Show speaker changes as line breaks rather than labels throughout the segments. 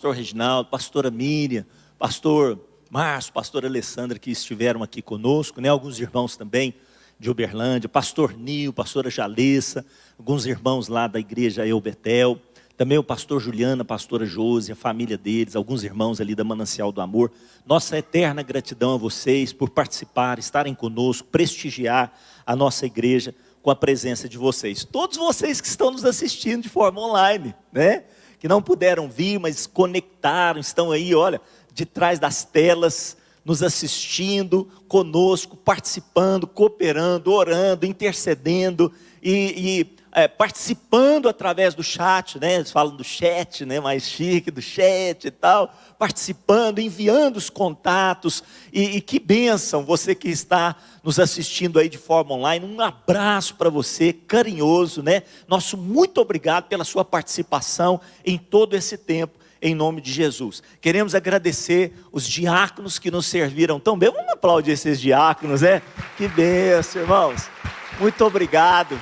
pastor Reginaldo, pastora Miriam, pastor Márcio, pastora Alessandra, que estiveram aqui conosco, né? Alguns irmãos também de Uberlândia, pastor Nil, pastora Jalessa, alguns irmãos lá da igreja Eubetel, também o pastor Juliana, a pastora Josi, a família deles, alguns irmãos ali da Manancial do Amor. Nossa eterna gratidão a vocês por participar, estarem conosco, prestigiar a nossa igreja com a presença de vocês. Todos vocês que estão nos assistindo de forma online, né? Que não puderam vir, mas conectaram, estão aí, olha, de trás das telas, nos assistindo, conosco, participando, cooperando, orando, intercedendo participando através do chat, né? Eles falam do chat, né? Mais chique, do chat e tal, participando, enviando os contatos, e que bênção você que está nos assistindo aí de forma online. Um abraço para você, carinhoso, né? Nosso muito obrigado pela sua participação em todo esse tempo, em nome de Jesus. Queremos agradecer os diáconos que nos serviram tão bem. Vamos aplaudir esses diáconos, né? Que bênção, irmãos. Muito obrigado.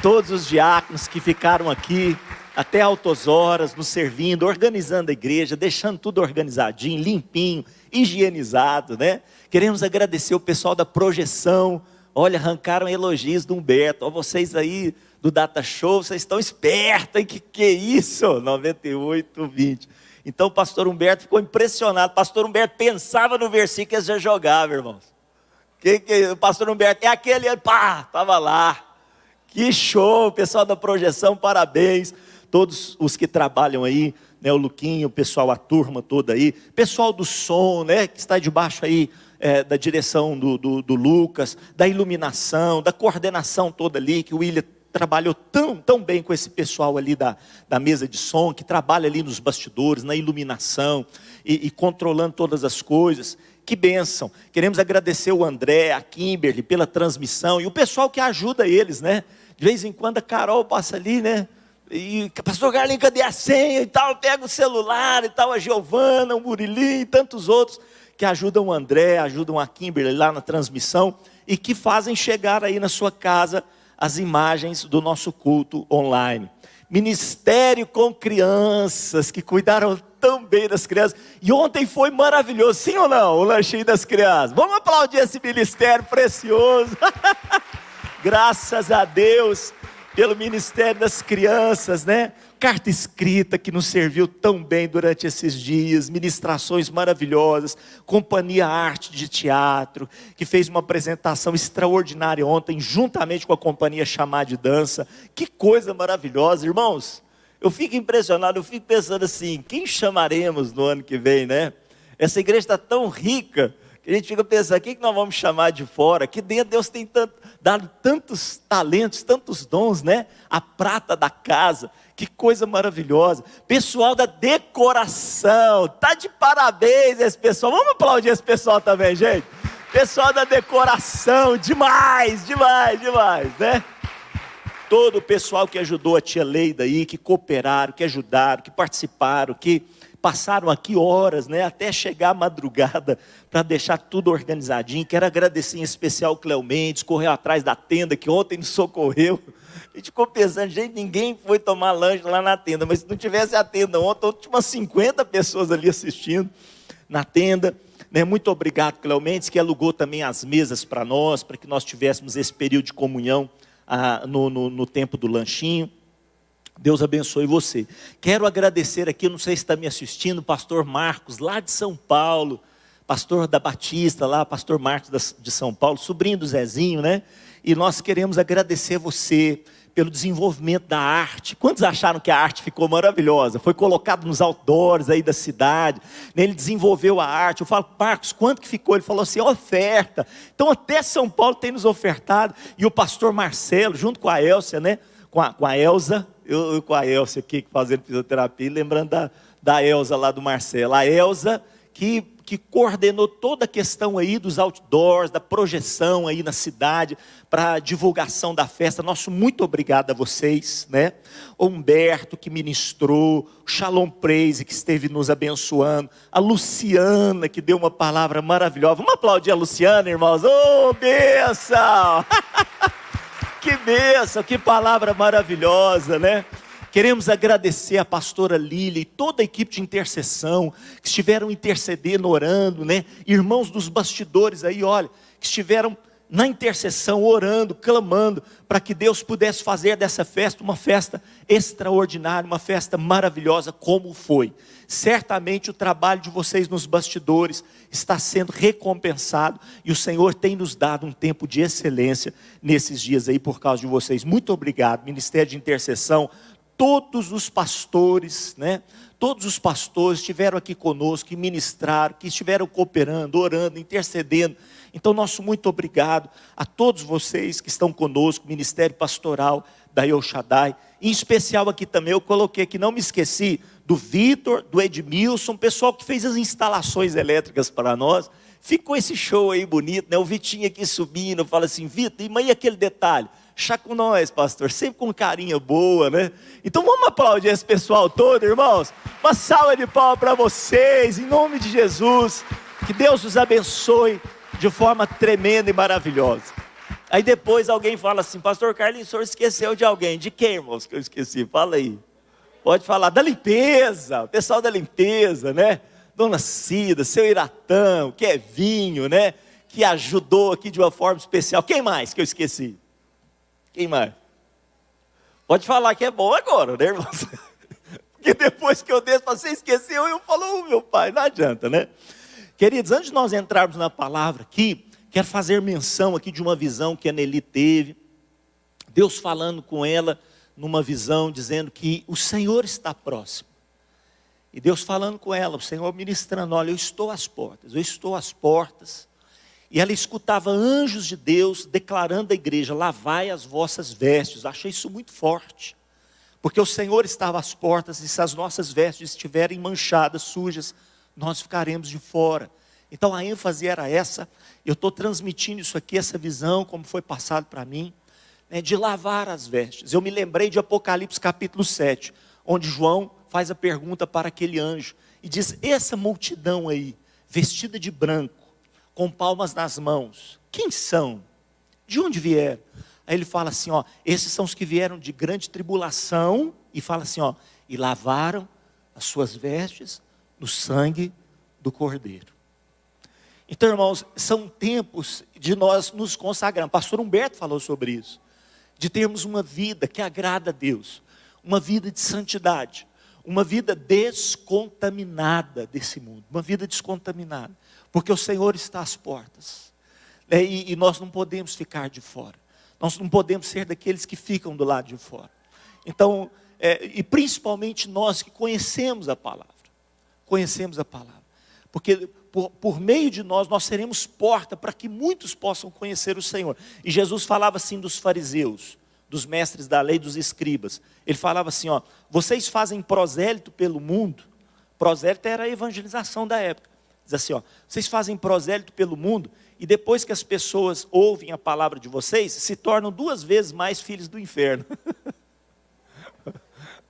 Todos os diáconos que ficaram aqui até altas horas, nos servindo, organizando a igreja, deixando tudo organizadinho, limpinho, higienizado, né? Queremos agradecer o pessoal da projeção. Olha, arrancaram elogios do Humberto. Ó, vocês aí do Data Show, vocês estão espertos, hein? Que é isso? 98:20. Então o pastor Humberto ficou impressionado. O pastor Humberto pensava no versículo que eles já jogavam, irmãos. O pastor Humberto é aquele, pá, estava lá. Que show, pessoal da projeção, parabéns. Todos os que trabalham aí, né, o Luquinho, o pessoal, a turma toda aí. Pessoal do som, né, que está debaixo aí da direção do Lucas, da iluminação, da coordenação toda ali, que o William trabalhou tão bem com esse pessoal ali da mesa de som, que trabalha ali nos bastidores, na iluminação e controlando todas as coisas. Que bênção. Queremos agradecer o André, a Kimberly pela transmissão e o pessoal que ajuda eles, né? De vez em quando a Carol passa ali, né? E pastor Carlinhos, cadê a senha e tal? Pega o celular e tal, a Giovana, o Murilinho e tantos outros que ajudam o André, ajudam a Kimberly lá na transmissão e que fazem chegar aí na sua casa as imagens do nosso culto online. Ministério com crianças, que cuidaram tão bem das crianças. E ontem foi maravilhoso, sim ou não? O lanchinho das crianças. Vamos aplaudir esse ministério precioso. Graças a Deus pelo ministério das crianças, né? Carta escrita que nos serviu tão bem durante esses dias, ministrações maravilhosas, Companhia Arte de Teatro, que fez uma apresentação extraordinária ontem, juntamente com a Companhia Chamar de Dança. Que coisa maravilhosa, irmãos. Eu fico impressionado, eu fico pensando assim, quem chamaremos no ano que vem, né? Essa igreja está tão rica, que a gente fica pensando, quem que nós vamos chamar de fora? Aqui dentro Deus tem dado tantos talentos, tantos dons, né? A prata da casa, que coisa maravilhosa. Pessoal da decoração, tá de parabéns esse pessoal. Vamos aplaudir esse pessoal também, gente. Pessoal da decoração, demais, né? Todo o pessoal que ajudou a tia Leida aí, que cooperaram, que ajudaram, que participaram, que passaram aqui horas, né, até chegar a madrugada, para deixar tudo organizadinho. Quero agradecer em especial o Cléo Mendes, correu atrás da tenda, que ontem nos socorreu. A gente ficou pensando, gente, ninguém foi tomar lanche lá na tenda, mas se não tivesse a tenda ontem, tinha umas 50 pessoas ali assistindo na tenda. Né? Muito obrigado, Cléo Mendes, que alugou também as mesas para nós, para que nós tivéssemos esse período de comunhão no tempo do lanchinho. Deus abençoe você. Quero agradecer aqui, não sei se está me assistindo, o pastor Marcos, lá de São Paulo, pastor da Batista lá, pastor Marcos de São Paulo, sobrinho do Zezinho, né? E nós queremos agradecer você pelo desenvolvimento da arte. Quantos acharam que a arte ficou maravilhosa? Foi colocado nos outdoors aí da cidade, né? Ele desenvolveu a arte. Eu falo, Marcos, quanto que ficou? Ele falou assim, oferta. Então até São Paulo tem nos ofertado. E o pastor Marcelo, junto com a Elcia, né? Com a Elza, eu com a Elcia aqui fazendo fisioterapia, lembrando da Elza lá do Marcelo. A Elza que coordenou toda a questão aí dos outdoors, da projeção aí na cidade, para a divulgação da festa. Nosso muito obrigado a vocês, né? O Humberto que ministrou, o Shalom Praise que esteve nos abençoando, a Luciana que deu uma palavra maravilhosa. Vamos aplaudir a Luciana, irmãos. Oh, bênção! Que bênção, que palavra maravilhosa, né? Queremos agradecer a pastora Lília e toda a equipe de intercessão, que estiveram intercedendo, orando, né? Irmãos dos bastidores aí, olha, que estiveram na intercessão, orando, clamando, para que Deus pudesse fazer dessa festa uma festa extraordinária, uma festa maravilhosa, como foi. Certamente o trabalho de vocês nos bastidores está sendo recompensado, e o Senhor tem nos dado um tempo de excelência nesses dias aí, por causa de vocês. Muito obrigado, Ministério de Intercessão, todos os pastores, né? Todos os pastores estiveram aqui conosco, que ministraram, que estiveram cooperando, orando, intercedendo. Então, nosso muito obrigado a todos vocês que estão conosco, Ministério Pastoral da El Shaddai. Em especial aqui também, eu coloquei aqui, não me esqueci, do Vitor, do Edmilson, pessoal que fez as instalações elétricas para nós. Ficou esse show aí bonito, né? O Vitinho aqui subindo, fala assim, Vitor, e aí aquele detalhe? Chá com nós, pastor, sempre com carinha boa, né? Então vamos aplaudir esse pessoal todo, irmãos. Uma salva de palmas para vocês, em nome de Jesus. Que Deus os abençoe de forma tremenda e maravilhosa. Aí depois alguém fala assim, pastor Carlinhos, o senhor esqueceu de alguém. De quem, irmãos, que eu esqueci? Fala aí. Pode falar, da limpeza, o pessoal da limpeza, né? Dona Cida, seu Iratão, o Kevinho, né? Que ajudou aqui de uma forma especial. Quem mais que eu esqueci? Quem mais? Pode falar que é bom agora, né, irmãos? Porque depois que eu desço, você esqueceu, eu falo, meu pai, não adianta, né? Queridos, antes de nós entrarmos na palavra aqui, quero fazer menção aqui de uma visão que a Nelly teve. Deus falando com ela numa visão, dizendo que o Senhor está próximo. E Deus falando com ela, o Senhor ministrando, olha, eu estou às portas. E ela escutava anjos de Deus declarando à igreja, lavai as vossas vestes. Achei isso muito forte. Porque o Senhor estava às portas, e se as nossas vestes estiverem manchadas, sujas, nós ficaremos de fora. Então a ênfase era essa. Eu estou transmitindo isso aqui, essa visão, como foi passado para mim, né, de lavar as vestes. Eu me lembrei de Apocalipse capítulo 7, onde João faz a pergunta para aquele anjo, e diz, essa multidão aí, vestida de branco, com palmas nas mãos, quem são? De onde vieram? Aí ele fala assim, ó, esses são os que vieram de grande tribulação, e fala assim, ó, e lavaram as suas vestes no sangue do Cordeiro. Então, irmãos, são tempos de nós nos consagrarmos. Pastor Humberto falou sobre isso, de termos uma vida que agrada a Deus, uma vida de santidade, uma vida descontaminada desse mundo, uma vida descontaminada, porque o Senhor está às portas, né? E nós não podemos ficar de fora, nós não podemos ser daqueles que ficam do lado de fora. Então, e principalmente nós que conhecemos a palavra, porque por meio de nós seremos porta para que muitos possam conhecer o Senhor. E Jesus falava assim dos fariseus, dos mestres da lei, dos escribas. Ele falava assim, ó, vocês fazem prosélito pelo mundo. Prosélito era a evangelização da época. Diz assim, ó, vocês fazem prosélito pelo mundo, e depois que as pessoas ouvem a palavra de vocês, se tornam 2 vezes mais filhos do inferno.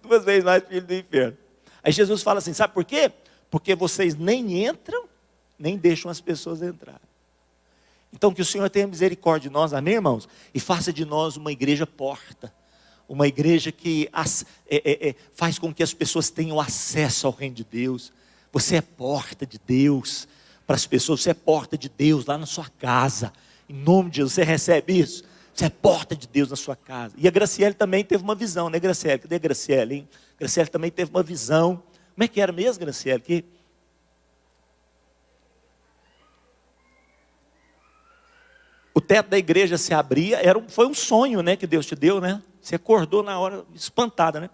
2 vezes mais filhos do inferno. Aí Jesus fala assim, sabe por quê? Porque vocês nem entram, nem deixam as pessoas entrar. Então que o Senhor tenha misericórdia de nós, amém, irmãos? E faça de nós uma igreja porta, uma igreja que faz com que as pessoas tenham acesso ao reino de Deus. Você é porta de Deus para as pessoas, você é porta de Deus lá na sua casa, em nome de Jesus. Você recebe isso? Você é porta de Deus na sua casa. E a Graciele também teve uma visão, né, Graciele? Cadê a Graciele, hein? Graciele também teve uma visão. Como é que era mesmo, Graciele? Que o teto da igreja se abria, foi um sonho, né, que Deus te deu, né? Você acordou na hora, espantada, né?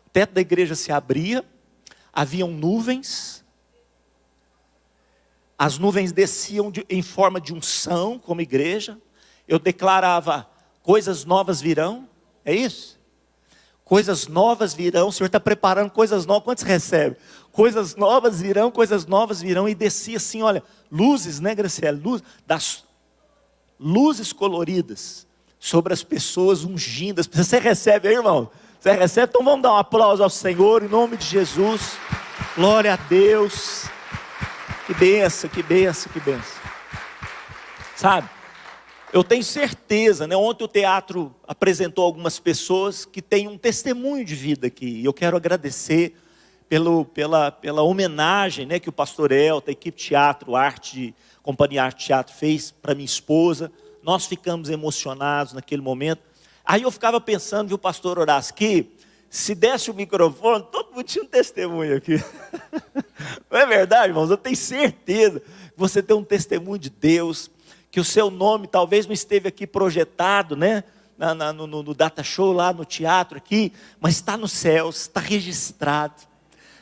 O teto da igreja se abria, haviam nuvens, as nuvens desciam em forma de unção, como igreja. Eu declarava, coisas novas virão, é isso? Coisas novas virão, o Senhor está preparando coisas novas. Quantos recebem? Coisas novas virão, e descia assim, olha, luzes, né, Graciela? Luzes coloridas sobre as pessoas, ungindo as pessoas. Você recebe aí, irmão? Você recebe? Então vamos dar um aplauso ao Senhor, em nome de Jesus. Glória a Deus. Que bênção, que bênção, que bênção. Sabe? Eu tenho certeza, né? Ontem o teatro apresentou algumas pessoas que têm um testemunho de vida aqui. E eu quero agradecer pela homenagem, né, que o pastor Elton, a equipe Teatro Arte, Companhia Arte Teatro fez para minha esposa. Nós ficamos emocionados naquele momento. Aí eu ficava pensando, viu, pastor Horácio, que se desse o microfone, todo mundo tinha um testemunho aqui. Não é verdade, irmãos? Eu tenho certeza que você tem um testemunho de Deus, que o seu nome talvez não esteve aqui projetado, né? No data show lá no teatro aqui, mas está nos céus, está registrado.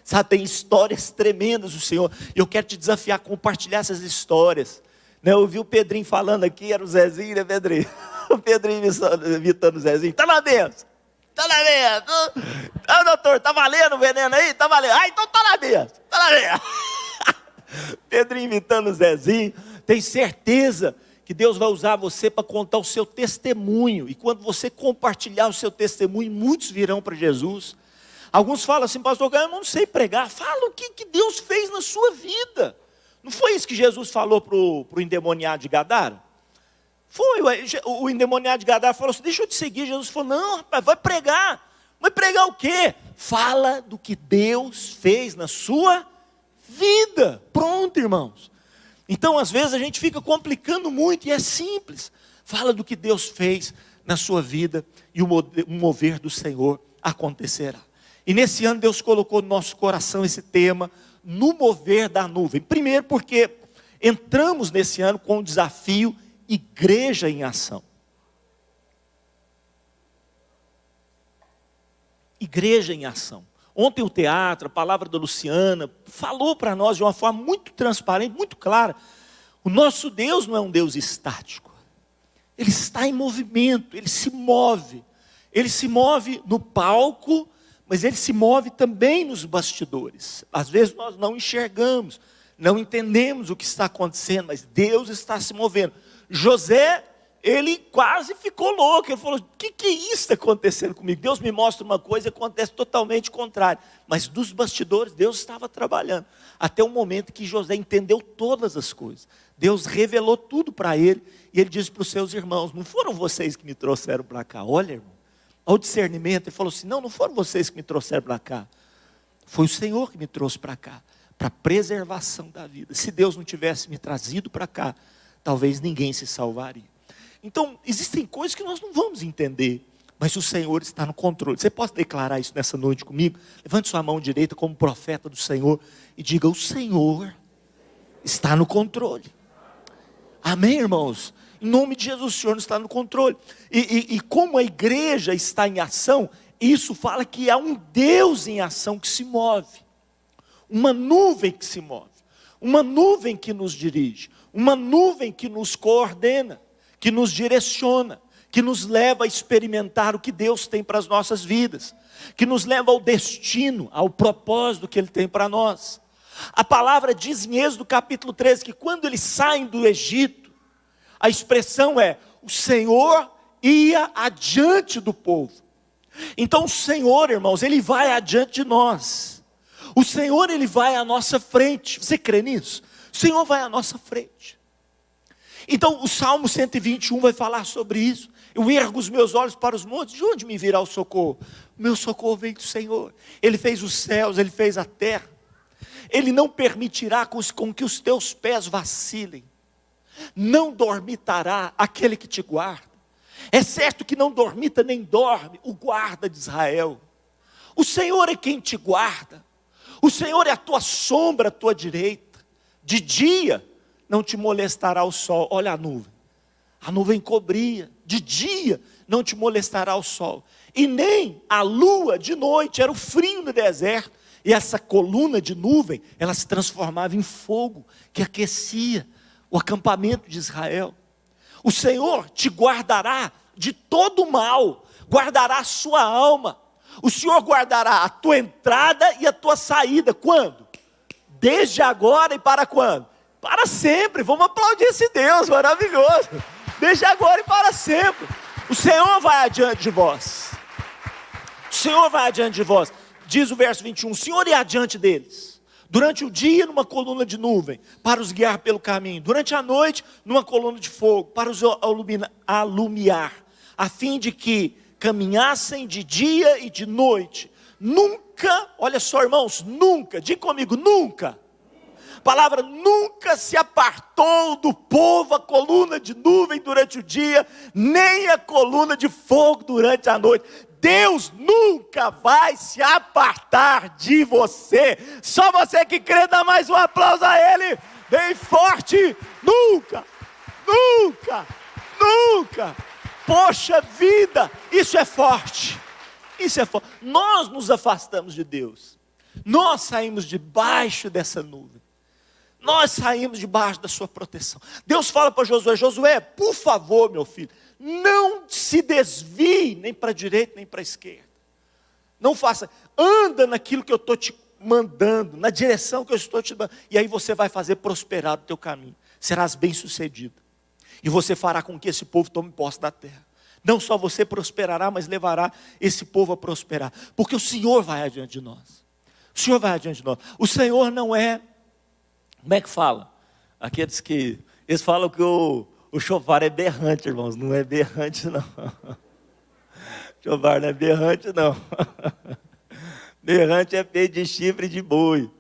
Sabe, tem histórias tremendas do Senhor. E eu quero te desafiar a compartilhar essas histórias. Né, eu ouvi o Pedrinho falando aqui, era o Zezinho, né, Pedrinho? O Pedrinho imitando o Zezinho. Está na benção. Está na benção. Ah, doutor, está valendo o veneno aí? Está valendo. Ah, então está na benção. Está na benção. Pedrinho imitando o Zezinho. Tem certeza que Deus vai usar você para contar o seu testemunho. E quando você compartilhar o seu testemunho, muitos virão para Jesus. Alguns falam assim, pastor, eu não sei pregar. Fala o que Deus fez na sua vida. Não foi isso que Jesus falou para o endemoniado de Gadara? Foi, o endemoniado de Gadara falou assim, deixa eu te seguir. Jesus falou, não, rapaz, vai pregar. Vai pregar o quê? Fala do que Deus fez na sua vida. Pronto, irmãos. Então, às vezes, a gente fica complicando muito e é simples. Fala do que Deus fez na sua vida e o mover do Senhor acontecerá. E nesse ano Deus colocou no nosso coração esse tema, no mover da nuvem. Primeiro porque entramos nesse ano com o desafio Igreja em Ação. Igreja em Ação. Ontem o teatro, a palavra da Luciana, falou para nós de uma forma muito transparente, muito clara. O nosso Deus não é um Deus estático. Ele está em movimento, Ele se move. Ele se move no palco, mas Ele se move também nos bastidores. Às vezes nós não enxergamos, não entendemos o que está acontecendo, mas Deus está se movendo. José, ele quase ficou louco, ele falou, o que é isso que está acontecendo comigo? Deus me mostra uma coisa e acontece totalmente contrário. Mas dos bastidores, Deus estava trabalhando. Até o momento que José entendeu todas as coisas. Deus revelou tudo para ele, e ele disse para os seus irmãos, não foram vocês que me trouxeram para cá, olha irmão. Ao discernimento, ele falou assim, não foram vocês que me trouxeram para cá. Foi o Senhor que me trouxe para cá, para a preservação da vida. Se Deus não tivesse me trazido para cá, talvez ninguém se salvaria. Então, existem coisas que nós não vamos entender, mas o Senhor está no controle. Você pode declarar isso nessa noite comigo? Levante sua mão direita como profeta do Senhor e diga, o Senhor está no controle. Amém, irmãos? Em nome de Jesus, o Senhor não está no controle. E como a igreja está em ação, isso fala que há um Deus em ação que se move. Uma nuvem que se move. Uma nuvem que nos dirige. Uma nuvem que nos coordena. Que nos direciona. Que nos leva a experimentar o que Deus tem para as nossas vidas. Que nos leva ao destino, ao propósito que Ele tem para nós. A palavra diz em Êxodo capítulo 13 que quando eles saem do Egito, a expressão é, o Senhor ia adiante do povo. Então o Senhor, irmãos, Ele vai adiante de nós. O Senhor, Ele vai à nossa frente. Você crê nisso? O Senhor vai à nossa frente. Então o Salmo 121 vai falar sobre isso. Eu ergo os meus olhos para os montes, de onde me virá o socorro? O meu socorro vem do Senhor. Ele fez os céus, Ele fez a terra. Ele não permitirá com que os teus pés vacilem. Não dormitará aquele que te guarda. É certo que não dormita nem dorme o guarda de Israel. O Senhor é quem te guarda. O Senhor é a tua sombra à tua direita. De dia não te molestará o sol. Olha a nuvem cobria. De dia não te molestará o sol. E nem a lua de noite, era o frio no deserto. E essa coluna de nuvem, ela se transformava em fogo que aquecia o acampamento de Israel. O Senhor te guardará de todo o mal, guardará a sua alma. O Senhor guardará a tua entrada e a tua saída. Quando? Desde agora e para quando? Para sempre. Vamos aplaudir esse Deus maravilhoso. Desde agora e para sempre. O Senhor vai adiante de vós. O Senhor vai adiante de vós. Diz o verso 21, o Senhor ia adiante deles. Durante o dia, numa coluna de nuvem, para os guiar pelo caminho. Durante a noite, numa coluna de fogo, para os alumiar, a fim de que caminhassem de dia e de noite. Nunca, olha só, irmãos, nunca, diga comigo, nunca. A palavra nunca se apartou do povo a coluna de nuvem durante o dia, nem a coluna de fogo durante a noite. Deus nunca vai se apartar de você. Só você que crê, dá mais um aplauso a Ele, bem forte. Nunca, nunca, nunca. Poxa vida, isso é forte. Isso é forte. Nós nos afastamos de Deus. Nós saímos debaixo dessa nuvem. Nós saímos debaixo da sua proteção. Deus fala para Josué: Josué, por favor, meu filho, não se desvie nem para a direita nem para a esquerda. Não faça, anda naquilo que eu estou te mandando, na direção que eu estou te dando, e aí você vai fazer prosperar o teu caminho. Serás bem-sucedido. E você fará com que esse povo tome posse da terra. Não só você prosperará, mas levará esse povo a prosperar. Porque o Senhor vai adiante de nós. O Senhor vai adiante de nós. O Senhor não é, como é que fala? Aqueles que, eles falam que o chofar é berrante, irmãos. Não é berrante, não. Chofar não é berrante, não. Berrante é feito de chifre de boi.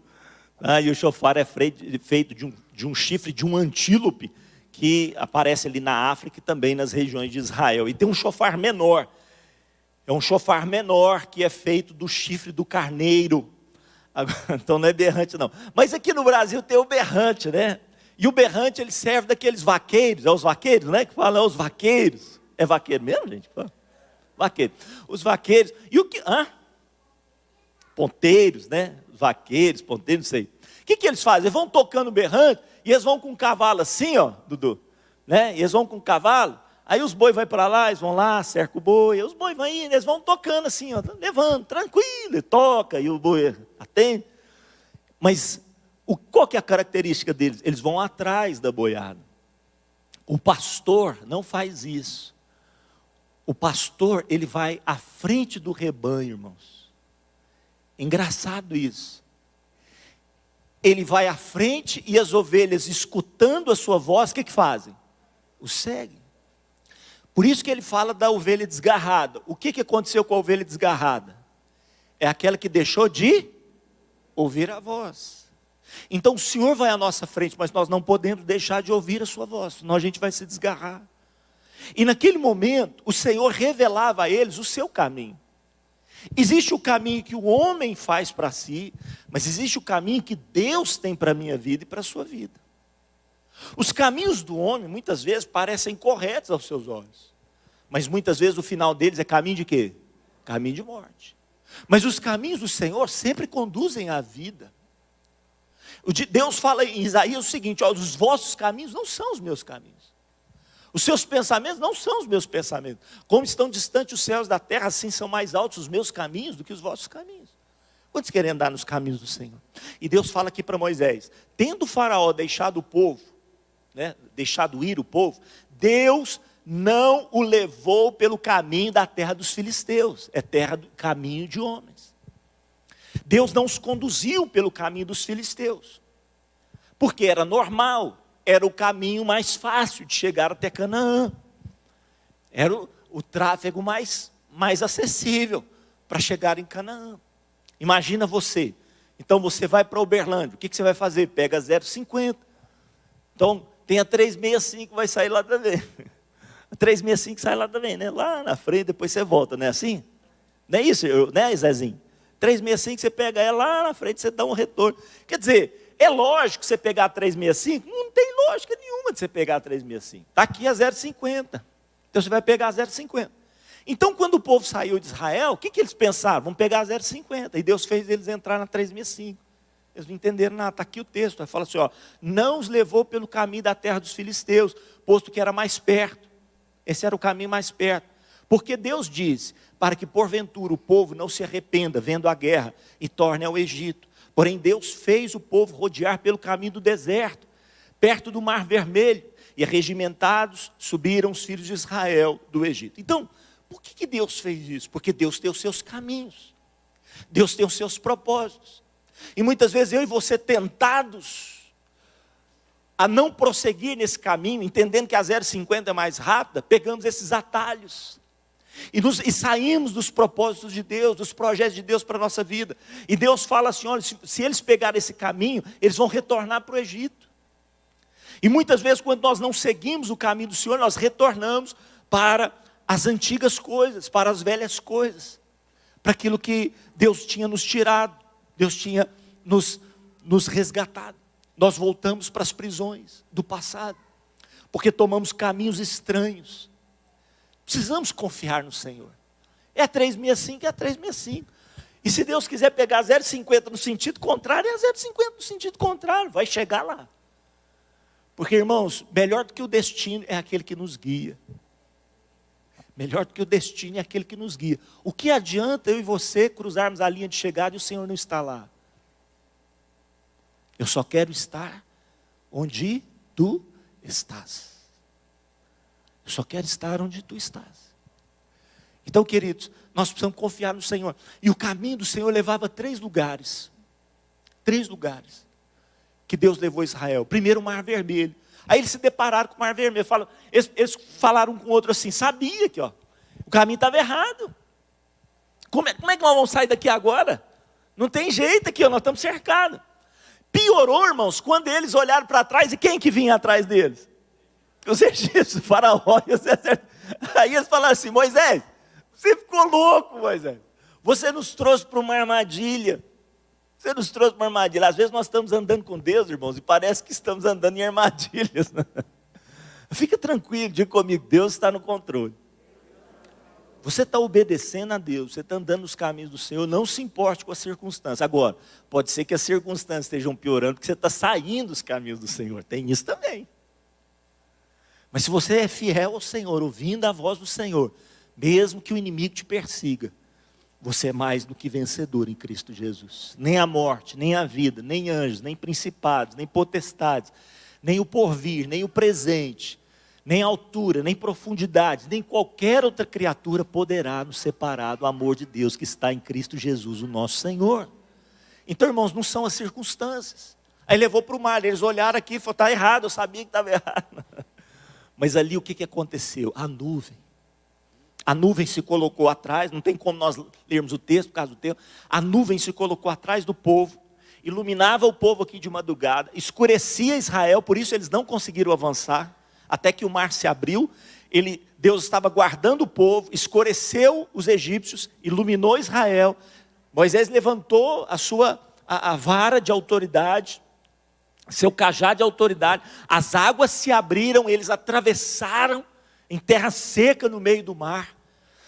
E o chofar é feito de um chifre de um antílope, que aparece ali na África e também nas regiões de Israel. E tem um chofar menor. É um chofar menor que é feito do chifre do carneiro. Então não é berrante, não. Mas aqui no Brasil tem o berrante, né? E o berrante, ele serve daqueles vaqueiros. É os vaqueiros, né? Que falam, é os vaqueiros. É vaqueiro mesmo, gente? Vaqueiro. Os vaqueiros. E o que? Ponteiros, né? Vaqueiros, ponteiros, não sei. O que eles fazem? Eles vão tocando berrante. E eles vão com um cavalo assim, ó, Dudu, né? E eles vão com um cavalo, aí os bois vão para lá, eles vão lá, cercam o boi, os bois vão indo, eles vão tocando assim, ó, levando, tranquilo, toca, e o boi atende. Mas qual que é a característica deles? Eles vão atrás da boiada. O pastor não faz isso. O pastor, ele vai à frente do rebanho, irmãos. Engraçado isso. Ele vai à frente e as ovelhas, escutando a sua voz, o que fazem? O seguem. Por isso que ele fala da ovelha desgarrada. O que aconteceu com a ovelha desgarrada? É aquela que deixou de ouvir a voz. Então o Senhor vai à nossa frente, mas nós não podemos deixar de ouvir a sua voz, senão a gente vai se desgarrar. E naquele momento, o Senhor revelava a eles o seu caminho. Existe o caminho que o homem faz para si, mas existe o caminho que Deus tem para a minha vida e para a sua vida. Os caminhos do homem, muitas vezes, parecem corretos aos seus olhos. Mas muitas vezes o final deles é caminho de quê? Caminho de morte. Mas os caminhos do Senhor sempre conduzem à vida. Deus fala em Isaías o seguinte: os vossos caminhos não são os meus caminhos. Os seus pensamentos não são os meus pensamentos. Como estão distantes os céus da terra, assim são mais altos os meus caminhos do que os vossos caminhos. Quantos querem andar nos caminhos do Senhor? E Deus fala aqui para Moisés: tendo o faraó deixado o povo, né, deixado ir o povo, Deus não o levou pelo caminho da terra dos filisteus. É terra do caminho de homens. Deus não os conduziu pelo caminho dos filisteus. Porque era normal. Era o caminho mais fácil de chegar até Canaã. Era o tráfego mais acessível para chegar em Canaã. Imagina você. Então você vai para Uberlândia. O que você vai fazer? Pega 0,50. Então tem a 365, vai sair lá também. A 365 sai lá também, né? Lá na frente, depois você volta, não é assim? Não é isso, né, Zezinho? 365, você pega ela lá na frente, você dá um retorno. Quer dizer, é lógico que você pegar a 365, não tem lógica nenhuma de você pegar a 365. Está aqui a 0,50. Então você vai pegar a 0,50. Então quando o povo saiu de Israel, o que eles pensaram? Vamos pegar a 0,50. E Deus fez eles entrar na 365. Eles não entenderam nada. Está aqui o texto. Ele fala assim, não os levou pelo caminho da terra dos filisteus, posto que era mais perto. Esse era o caminho mais perto. Porque Deus diz, para que porventura o povo não se arrependa vendo a guerra e torne ao Egito. Porém Deus fez o povo rodear pelo caminho do deserto, perto do Mar Vermelho, e arregimentados subiram os filhos de Israel do Egito. Então, por que Deus fez isso? Porque Deus tem os seus caminhos, Deus tem os seus propósitos. E muitas vezes eu e você tentados a não prosseguir nesse caminho, entendendo que a 0,50 é mais rápida, pegamos esses atalhos. E saímos dos propósitos de Deus, dos projetos de Deus para a nossa vida. E Deus fala assim, olha, se eles pegarem esse caminho, eles vão retornar para o Egito. E muitas vezes quando nós não seguimos o caminho do Senhor, nós retornamos para as antigas coisas, para as velhas coisas. Para aquilo que Deus tinha nos tirado, Deus tinha nos resgatado. Nós voltamos para as prisões do passado, porque tomamos caminhos estranhos. Precisamos confiar no Senhor. É 365, é 365. E se Deus quiser pegar 0,50 no sentido contrário, é 0,50 no sentido contrário, vai chegar lá. Porque, irmãos, melhor do que o destino é aquele que nos guia. Melhor do que o destino é aquele que nos guia. O que adianta eu e você cruzarmos a linha de chegada e o Senhor não está lá? Eu só quero estar onde tu estás. Eu só quero estar onde tu estás. Então, queridos, nós precisamos confiar no Senhor. E o caminho do Senhor levava a 3 lugares. 3 lugares que Deus levou a Israel. Primeiro, o Mar Vermelho. Aí eles se depararam com o Mar Vermelho. Eles falaram um com o outro assim, sabia que o caminho estava errado. Como é que nós vamos sair daqui agora? Não tem jeito aqui, nós estamos cercados. Piorou, irmãos, quando eles olharam para trás, e quem que vinha atrás deles? Os egípcios, o faraó. Aí eles falaram assim, Moisés, você ficou louco, Moisés. Você nos trouxe para uma armadilha. Você nos trouxe para uma armadilha. Às vezes nós estamos andando com Deus, irmãos, e parece que estamos andando em armadilhas. Fica tranquilo, diga comigo, Deus está no controle. Você está obedecendo a Deus, você está andando nos caminhos do Senhor, não se importe com a circunstância. Agora, pode ser que as circunstâncias estejam piorando, porque você está saindo dos caminhos do Senhor. Tem isso também. Mas se você é fiel ao Senhor, ouvindo a voz do Senhor, mesmo que o inimigo te persiga, você é mais do que vencedor em Cristo Jesus. Nem a morte, nem a vida, nem anjos, nem principados, nem potestades, nem o porvir, nem o presente, nem altura, nem profundidade, nem qualquer outra criatura poderá nos separar do amor de Deus que está em Cristo Jesus, o nosso Senhor. Então, irmãos, não são as circunstâncias. Aí levou para o mar, eles olharam aqui e falaram, está errado, eu sabia que estava errado. Mas ali o que aconteceu? A nuvem se colocou atrás, não tem como nós lermos o texto por causa do tempo. A nuvem se colocou atrás do povo, iluminava o povo aqui de madrugada, escurecia Israel, por isso eles não conseguiram avançar, até que o mar se abriu. Deus estava guardando o povo, escureceu os egípcios, iluminou Israel. Moisés levantou a vara de autoridade, seu cajado de autoridade, as águas se abriram, eles atravessaram em terra seca no meio do mar,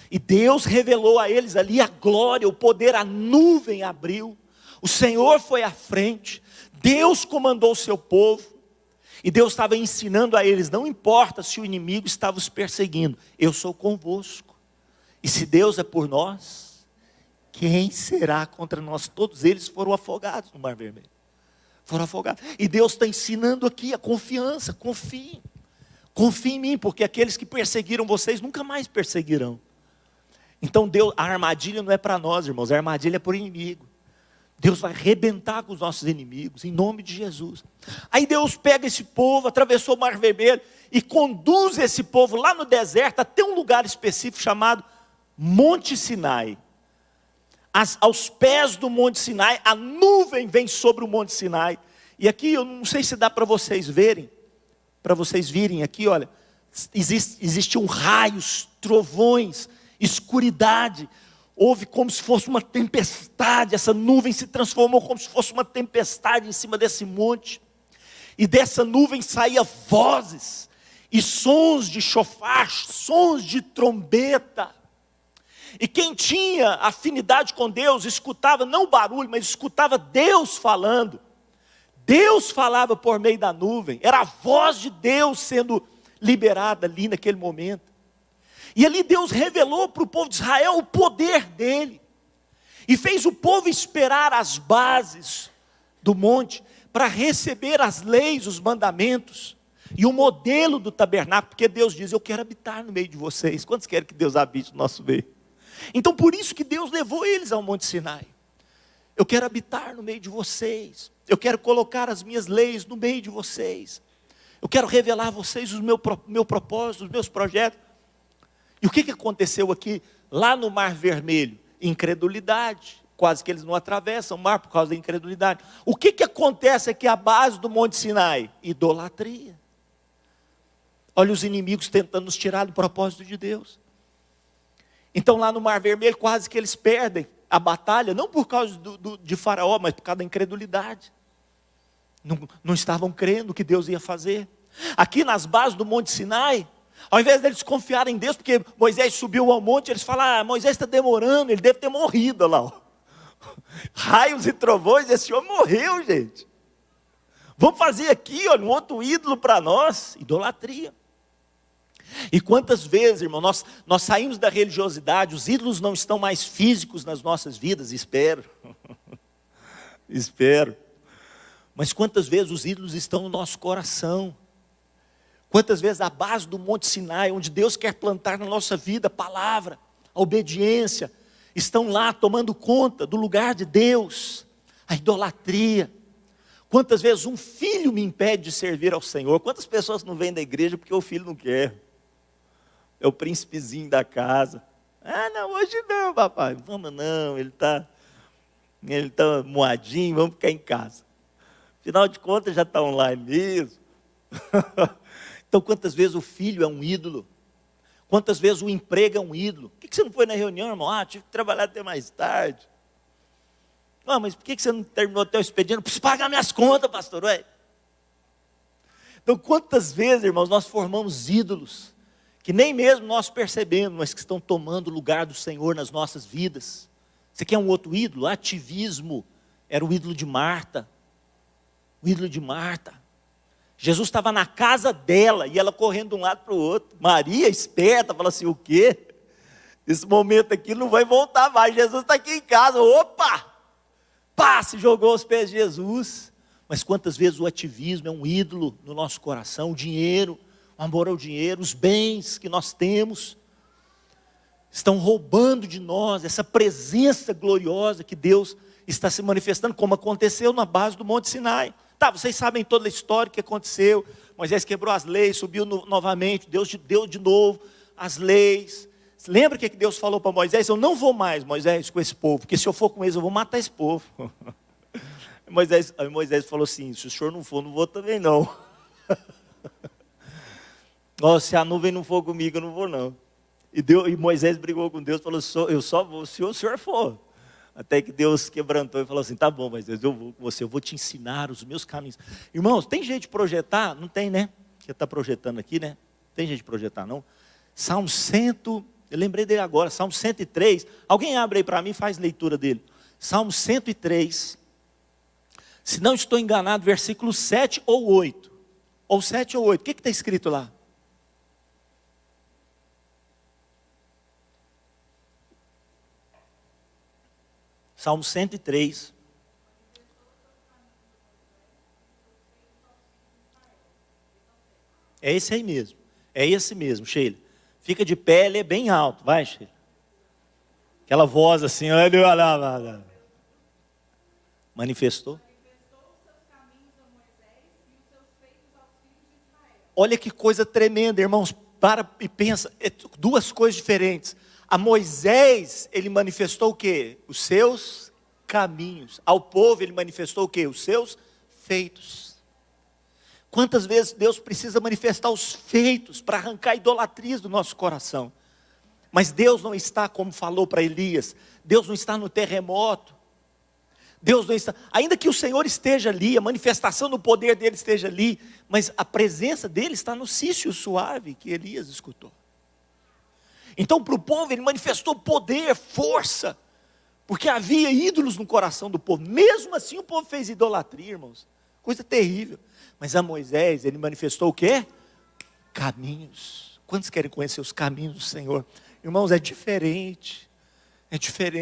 e Deus revelou a eles ali a glória, o poder, a nuvem abriu, o Senhor foi à frente, Deus comandou o seu povo, e Deus estava ensinando a eles, não importa se o inimigo estava os perseguindo, eu sou convosco, e se Deus é por nós, quem será contra nós? Todos eles foram afogados no Mar Vermelho. Foram afogados. E Deus está ensinando aqui a confiança. Confiem. Confiem em mim, porque aqueles que perseguiram vocês nunca mais perseguirão. Então a armadilha não é para nós, irmãos. A armadilha é para o inimigo. Deus vai arrebentar com os nossos inimigos, em nome de Jesus. Aí Deus pega esse povo, atravessou o Mar Vermelho, e conduz esse povo lá no deserto, até um lugar específico chamado Monte Sinai. Aos pés do Monte Sinai, a nuvem vem sobre o Monte Sinai. E aqui eu não sei se dá para vocês verem, para vocês virem aqui, olha, existiam raios, trovões, escuridade. Houve como se fosse uma tempestade, essa nuvem se transformou como se fosse uma tempestade em cima desse monte. E dessa nuvem saía vozes, e sons de chofar, sons de trombeta. E quem tinha afinidade com Deus, escutava não o barulho, mas escutava Deus falando. Deus falava por meio da nuvem, era a voz de Deus sendo liberada ali naquele momento. E ali Deus revelou para o povo de Israel o poder dele. E fez o povo esperar as bases do monte para receber as leis, os mandamentos e o modelo do tabernáculo. Porque Deus diz, eu quero habitar no meio de vocês. Quantos querem que Deus habite no nosso meio? Então por isso que Deus levou eles ao Monte Sinai. Eu quero habitar no meio de vocês. Eu quero colocar as minhas leis no meio de vocês. Eu quero revelar a vocês o meu propósito, os meus projetos. E o que aconteceu aqui, lá no Mar Vermelho? Incredulidade. Quase que eles não atravessam o mar por causa da incredulidade. O que acontece aqui à base do Monte Sinai? Idolatria. Olha os inimigos tentando nos tirar do propósito de Deus. Então lá no Mar Vermelho quase que eles perdem a batalha, não por causa de Faraó, mas por causa da incredulidade. Não estavam crendo que Deus ia fazer. Aqui nas bases do Monte Sinai, ao invés deles confiarem em Deus, porque Moisés subiu ao monte, eles falam, Moisés está demorando, ele deve ter morrido lá. Ó. Raios e trovões, esse homem morreu, gente. Vamos fazer aqui, olha, um outro ídolo para nós, idolatria. E quantas vezes, irmão, nós saímos da religiosidade, os ídolos não estão mais físicos nas nossas vidas, espero. Espero. Mas quantas vezes os ídolos estão no nosso coração? Quantas vezes a base do Monte Sinai, onde Deus quer plantar na nossa vida a palavra, a obediência, estão lá tomando conta do lugar de Deus, a idolatria. Quantas vezes um filho me impede de servir ao Senhor? Quantas pessoas não vêm da igreja porque o filho não quer? É o príncipezinho da casa. Não, hoje não, papai. Vamos não, ele está moadinho, vamos ficar em casa. Afinal de contas já está online mesmo. Então quantas vezes o filho é um ídolo? Quantas vezes o emprego é um ídolo? Por que você não foi na reunião, irmão? Tive que trabalhar até mais tarde. Mas por que você não terminou até o expediente? Preciso pagar minhas contas, pastor. Ué. Então quantas vezes, irmãos, nós formamos ídolos, que nem mesmo nós percebemos, mas que estão tomando o lugar do Senhor nas nossas vidas. Você quer um outro ídolo? Ativismo. Era o ídolo de Marta. O ídolo de Marta. Jesus estava na casa dela e ela correndo de um lado para o outro. Maria, esperta, fala assim, o quê? Esse momento aqui não vai voltar mais. Jesus está aqui em casa. Opa! Pá, se jogou aos pés de Jesus. Mas quantas vezes o ativismo é um ídolo no nosso coração? O dinheiro, o amor ao dinheiro, os bens que nós temos, estão roubando de nós essa presença gloriosa que Deus está se manifestando, como aconteceu na base do Monte Sinai. Vocês sabem toda a história que aconteceu. Moisés quebrou as leis, subiu novamente, Deus deu de novo as leis. Lembra o que Deus falou para Moisés? Eu não vou mais, Moisés, com esse povo, porque se eu for com eles, eu vou matar esse povo. Moisés falou assim, se o senhor não for, não vou também não. Se a nuvem não for comigo, eu não vou não. E Moisés brigou com Deus, falou, eu só vou se o senhor for. Até que Deus quebrantou e falou assim, tá bom, mas eu vou com você, eu vou te ensinar os meus caminhos. Irmãos, tem jeito de projetar? Não tem, né? Você está projetando aqui, né? Tem jeito de projetar, não? Salmo 100, eu lembrei dele agora, Salmo 103. Alguém abre aí para mim e faz leitura dele. Salmo 103, se não estou enganado, versículo 7 ou 8. Ou 7 ou 8, o que está escrito lá? Salmo 103. É esse aí mesmo. É esse mesmo, Sheila. Fica de pé, ele é bem alto. Vai, Sheila. Aquela voz assim, olha. Manifestou. Olha que coisa tremenda, irmãos. Para e pensa. Duas coisas diferentes. A Moisés, ele manifestou o quê? Os seus caminhos. Ao povo, ele manifestou o quê? Os seus feitos. Quantas vezes Deus precisa manifestar os feitos para arrancar idolatrias do nosso coração? Mas Deus não está, como falou para Elias, Deus não está no terremoto. Deus não está, ainda que o Senhor esteja ali, a manifestação do poder dele esteja ali, mas a presença dele está no cício suave que Elias escutou. Então para o povo ele manifestou poder, força, porque havia ídolos no coração do povo. Mesmo assim o povo fez idolatria, irmãos, coisa terrível. Mas a Moisés ele manifestou o quê? Caminhos. Quantos querem conhecer os caminhos do Senhor? Irmãos, é diferente,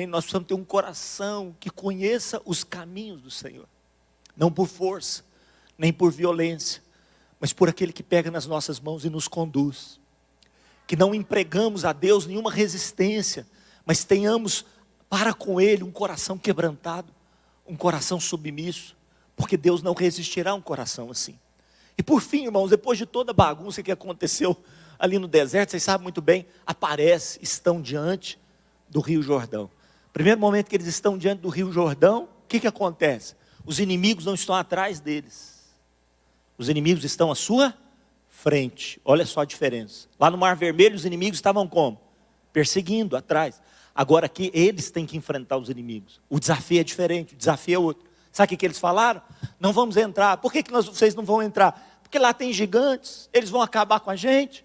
nós precisamos ter um coração que conheça os caminhos do Senhor. Não por força, nem por violência, mas por aquele que pega nas nossas mãos e nos conduz. Que não empregamos a Deus nenhuma resistência, mas tenhamos para com Ele um coração quebrantado, um coração submisso, porque Deus não resistirá a um coração assim. E por fim, irmãos, depois de toda a bagunça que aconteceu ali no deserto, vocês sabem muito bem, estão diante do Rio Jordão. Primeiro momento que eles estão diante do Rio Jordão, o que acontece? Os inimigos não estão atrás deles. Os inimigos estão à sua frente. Olha só a diferença. Lá no Mar Vermelho, os inimigos estavam como? Perseguindo, atrás. Agora aqui, eles têm que enfrentar os inimigos. O desafio é diferente, o desafio é outro. Sabe o que eles falaram? Não vamos entrar. Por que vocês não vão entrar? Porque lá tem gigantes, eles vão acabar com a gente.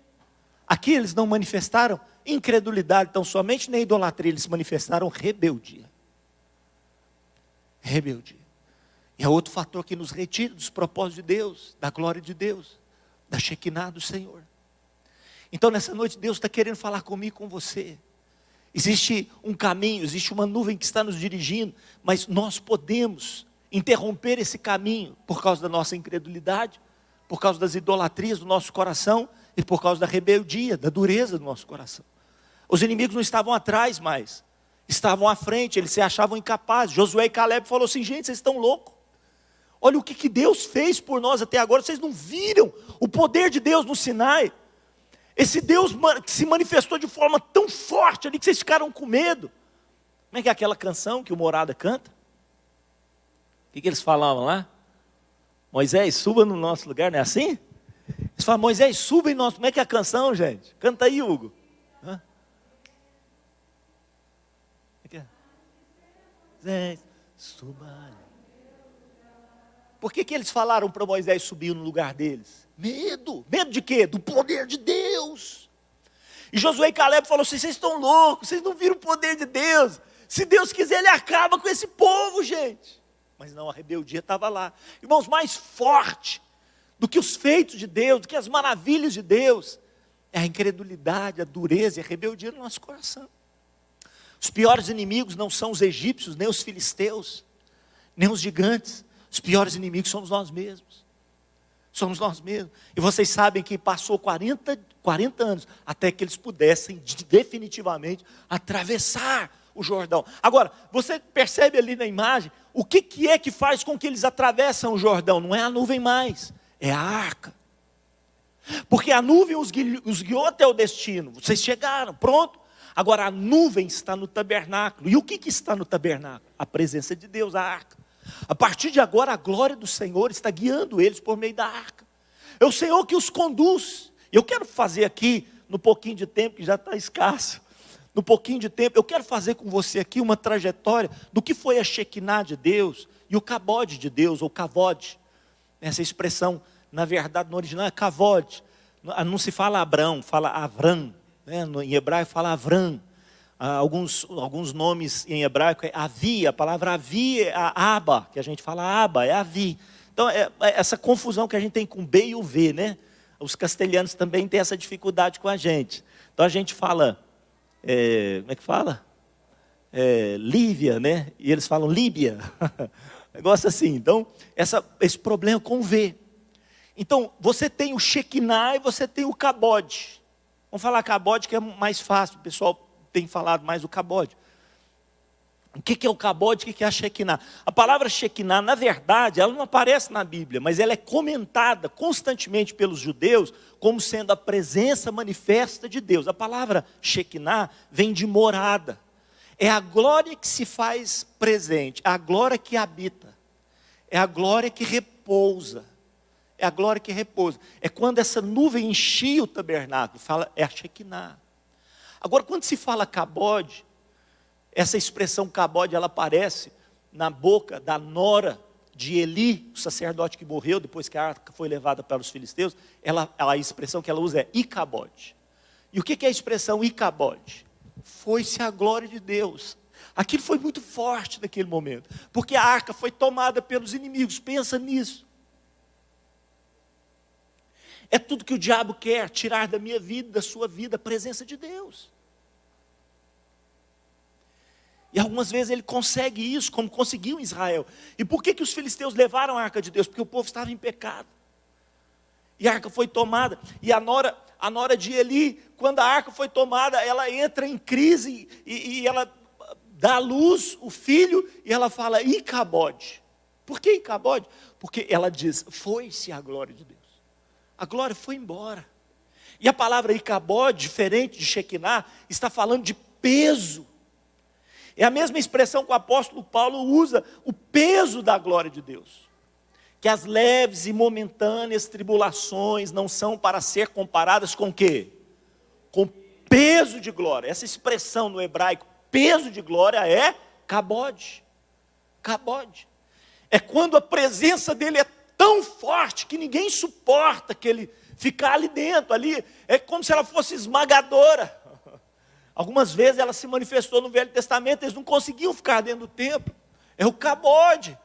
Aqui eles não manifestaram incredulidade tão somente, nem idolatria, eles manifestaram rebeldia. Rebeldia. E é outro fator que nos retira dos propósitos de Deus, da glória de Deus, da Shekinah do Senhor. Então nessa noite Deus está querendo falar comigo, com você. Existe um caminho, existe uma nuvem que está nos dirigindo, mas nós podemos interromper esse caminho por causa da nossa incredulidade, por causa das idolatrias do nosso coração e por causa da rebeldia, da dureza do nosso coração. Os inimigos não estavam atrás mais, estavam à frente, eles se achavam incapazes. Josué e Caleb falaram assim: gente, vocês estão loucos. Olha o que Deus fez por nós até agora, vocês não viram o poder de Deus no Sinai? Esse Deus que se manifestou de forma tão forte ali que vocês ficaram com medo. Como é que é aquela canção que o Morada canta? O que eles falavam lá? Moisés, suba no nosso lugar, não é assim? Eles falam: Moisés, suba em nosso... Como é que é a canção, gente? Canta aí, Hugo. Hã? Como é que é? Moisés, suba. Por que eles falaram para Moisés subir no lugar deles? Medo. Medo de quê? Do poder de Deus. E Josué e Caleb falaram assim: vocês estão loucos, vocês não viram o poder de Deus. Se Deus quiser, Ele acaba com esse povo, gente. Mas não, a rebeldia estava lá. Irmãos, mais forte do que os feitos de Deus, do que as maravilhas de Deus, é a incredulidade, a dureza e a rebeldia no nosso coração. Os piores inimigos não são os egípcios, nem os filisteus, nem os gigantes. Os piores inimigos somos nós mesmos. Somos nós mesmos. E vocês sabem que passou 40 anos até que eles pudessem definitivamente atravessar o Jordão. Agora, você percebe ali na imagem, o que é que faz com que eles atravessam o Jordão? Não é a nuvem mais, é a arca. Porque a nuvem os guiou até o destino. Vocês chegaram, pronto. Agora a nuvem está no tabernáculo. E o que está no tabernáculo? A presença de Deus, a arca. A partir de agora a glória do Senhor está guiando eles por meio da arca. É o Senhor que os conduz. Eu quero fazer aqui, no pouquinho de tempo que já está escasso, no pouquinho de tempo, eu quero fazer com você aqui uma trajetória do que foi a Shekinah de Deus e o Kabod de Deus, ou Kavod. Essa expressão, na verdade, no original é Kavod. Não se fala Abrão, fala Avram, né? Em hebraico fala Avram. Alguns nomes em hebraico é Avi, a palavra Avi é a Aba, que a gente fala Aba, é Avi. Então, é essa confusão que a gente tem com o B e o V, né? Os castelhanos também têm essa dificuldade com a gente. Então, a gente fala, como é que fala? Lívia, né? E eles falam Líbia. Negócio assim. Então, esse problema com o V. Então, você tem o Shekinah e você tem o Kabod. Vamos falar Kabod, que é mais fácil, o pessoal tem falado mais do Kabod. O que é o Kabod, o que é a Shekinah? A palavra Shekinah, na verdade, ela não aparece na Bíblia, mas ela é comentada constantemente pelos judeus como sendo a presença manifesta de Deus. A palavra Shekinah vem de morada. É a glória que se faz presente, é a glória que habita, é a glória que repousa. É a glória que repousa. É quando essa nuvem enchia o tabernáculo, é a Shekinah. Agora, quando se fala Kabod, essa expressão Kabod, ela aparece na boca da nora de Eli, o sacerdote que morreu depois que a arca foi levada para os filisteus. A expressão que ela usa é Ikabod. E o que é a expressão Ikabod? Foi-se a glória de Deus. Aquilo foi muito forte naquele momento, porque a arca foi tomada pelos inimigos. Pensa nisso. É tudo que o diabo quer, tirar da minha vida, da sua vida, a presença de Deus. E algumas vezes ele consegue isso, como conseguiu em Israel. E por que os filisteus levaram a arca de Deus? Porque o povo estava em pecado. E a arca foi tomada. E a nora de Eli, quando a arca foi tomada, ela entra em crise e ela dá à luz o filho, e ela fala, Icabode. Por que Icabode? Porque ela diz, foi-se a glória de Deus. A glória foi embora. E a palavra Icabode, diferente de Shekinah, está falando de peso. É a mesma expressão que o apóstolo Paulo usa, o peso da glória de Deus. Que as leves e momentâneas tribulações não são para ser comparadas com o quê? Com peso de glória. Essa expressão no hebraico, peso de glória, é kabod. Kabod. É quando a presença dele é tão forte que ninguém suporta que ele ficar ali dentro, ali. É como se ela fosse esmagadora. Algumas vezes ela se manifestou no Velho Testamento, eles não conseguiam ficar dentro do templo. É o kabod.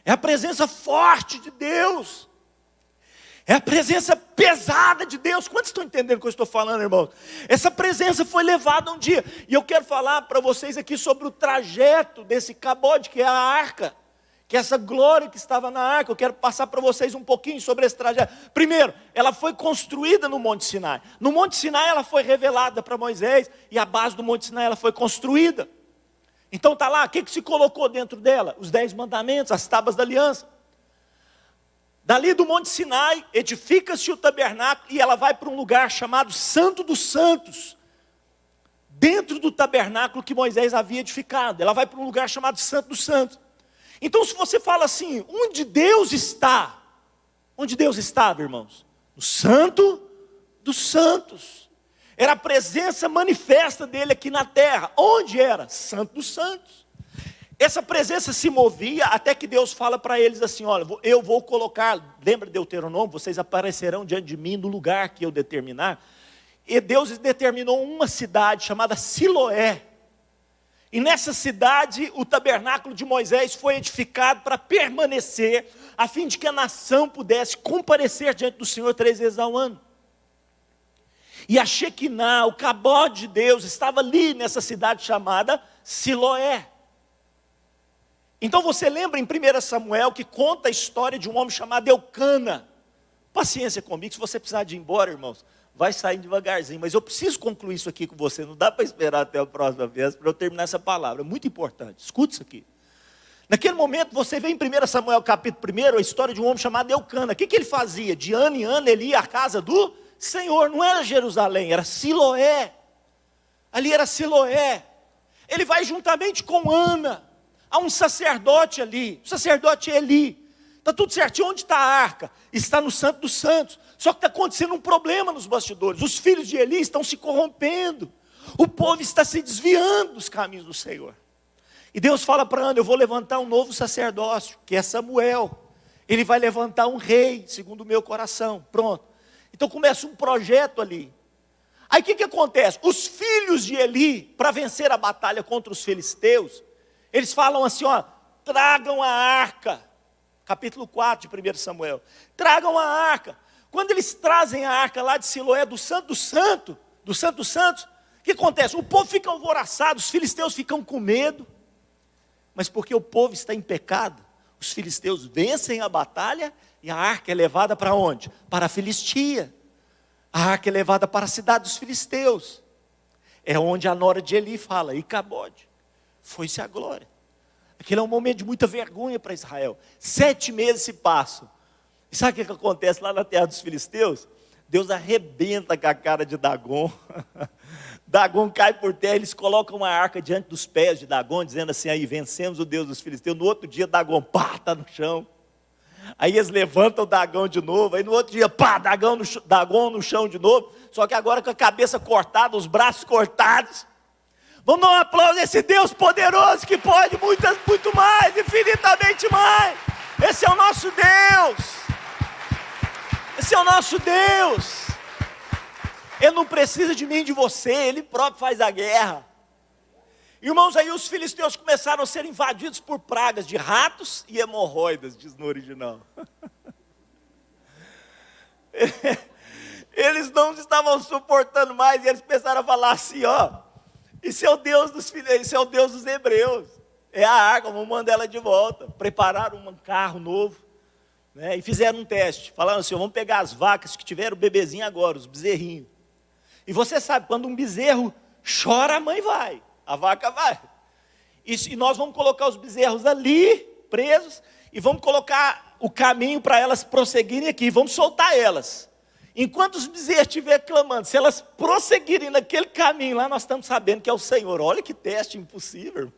É a presença forte de Deus. É a presença pesada de Deus. Quantos estão entendendo o que eu estou falando, irmãos? Essa presença foi levada um dia. E eu quero falar para vocês aqui sobre o trajeto desse kabod, que é a arca. Que é essa glória que estava na arca. Eu quero passar para vocês um pouquinho sobre esse trajeto. Primeiro, ela foi construída no Monte Sinai. No Monte Sinai ela foi revelada para Moisés. E a base do Monte Sinai ela foi construída. Então está lá, o que se colocou dentro dela? Os 10 mandamentos, as tábuas da aliança. Dali do Monte Sinai, edifica-se o tabernáculo e ela vai para um lugar chamado Santo dos Santos. Dentro do tabernáculo que Moisés havia edificado. Ela vai para um lugar chamado Santo dos Santos. Então se você fala assim, onde Deus está? Onde Deus estava, irmãos? No Santo dos Santos. Era a presença manifesta dele aqui na terra. Onde era? Santo dos Santos. Essa presença se movia até que Deus fala para eles assim, olha, eu vou colocar, lembra de Deuteronômio, vocês aparecerão diante de mim no lugar que eu determinar. E Deus determinou uma cidade chamada Siloé. E nessa cidade o tabernáculo de Moisés foi edificado para permanecer, a fim de que a nação pudesse comparecer diante do Senhor 3 vezes ao ano. E a Shekinah, o kabod de Deus, estava ali nessa cidade chamada Siloé. Então você lembra em 1 Samuel que conta a história de um homem chamado Eucana. Paciência comigo, se você precisar de ir embora, irmãos, vai sair devagarzinho. Mas eu preciso concluir isso aqui com você, não dá para esperar até a próxima vez para eu terminar essa palavra. É muito importante, escuta isso aqui. Naquele momento você vê em 1 Samuel capítulo 1 a história de um homem chamado Eucana. O que ele fazia? De ano em ano ele ia à casa do Senhor, não era Jerusalém, era Siloé. Ali era Siloé. Ele vai juntamente com Ana. Há um sacerdote ali, o sacerdote Eli. Está tudo certinho, onde está a arca? Está no Santo dos Santos. Só que está acontecendo um problema nos bastidores. Os filhos de Eli estão se corrompendo. O povo está se desviando dos caminhos do Senhor. E Deus fala para Ana, eu vou levantar um novo sacerdócio, que é Samuel. Ele vai levantar um rei, segundo o meu coração. Pronto. Então começa um projeto ali. Aí o que acontece? Os filhos de Eli, para vencer a batalha contra os filisteus, eles falam assim, ó, tragam a arca. Capítulo 4 de 1 Samuel. Tragam a arca. Quando eles trazem a arca lá de Siloé, do Santo dos Santos, o que acontece? O povo fica alvoroçado, os filisteus ficam com medo. Mas porque o povo está em pecado, os filisteus vencem a batalha e a arca é levada para onde? Para a Filistia. A arca é levada para a cidade dos filisteus. É onde a nora de Eli fala, Icabode. Foi-se a glória. Aquele é um momento de muita vergonha para Israel. 7 meses se passam. E sabe o que acontece lá na terra dos filisteus? Deus arrebenta com a cara de Dagon. Dagon cai por terra, eles colocam uma arca diante dos pés de Dagon, dizendo assim, aí vencemos o Deus dos filisteus. No outro dia Dagon, pá, está no chão. Aí eles levantam o Dagon de novo, aí no outro dia, pá, Dagon no chão de novo. Só que agora com a cabeça cortada, os braços cortados. Vamos dar um aplauso a esse Deus poderoso que pode muito mais, infinitamente mais. Esse é o nosso Deus. Esse é o nosso Deus. Ele não precisa de mim e de você, Ele próprio faz a guerra. Irmãos, aí os filisteus começaram a ser invadidos por pragas de ratos e hemorroidas, diz no original. Eles não estavam suportando mais e eles começaram a falar assim, ó, esse é o Deus dos hebreus, é a arca, vamos mandar ela de volta. Prepararam um carro novo, né, e fizeram um teste, falaram assim, vamos pegar as vacas que tiveram bebezinho agora, os bezerrinhos. E você sabe, quando um bezerro chora, a mãe vai, a vaca vai. E nós vamos colocar os bezerros ali, presos, e vamos colocar o caminho para elas prosseguirem aqui, vamos soltar elas. Enquanto os bezerros estiverem clamando, se elas prosseguirem naquele caminho lá, nós estamos sabendo que é o Senhor. Olha que teste impossível.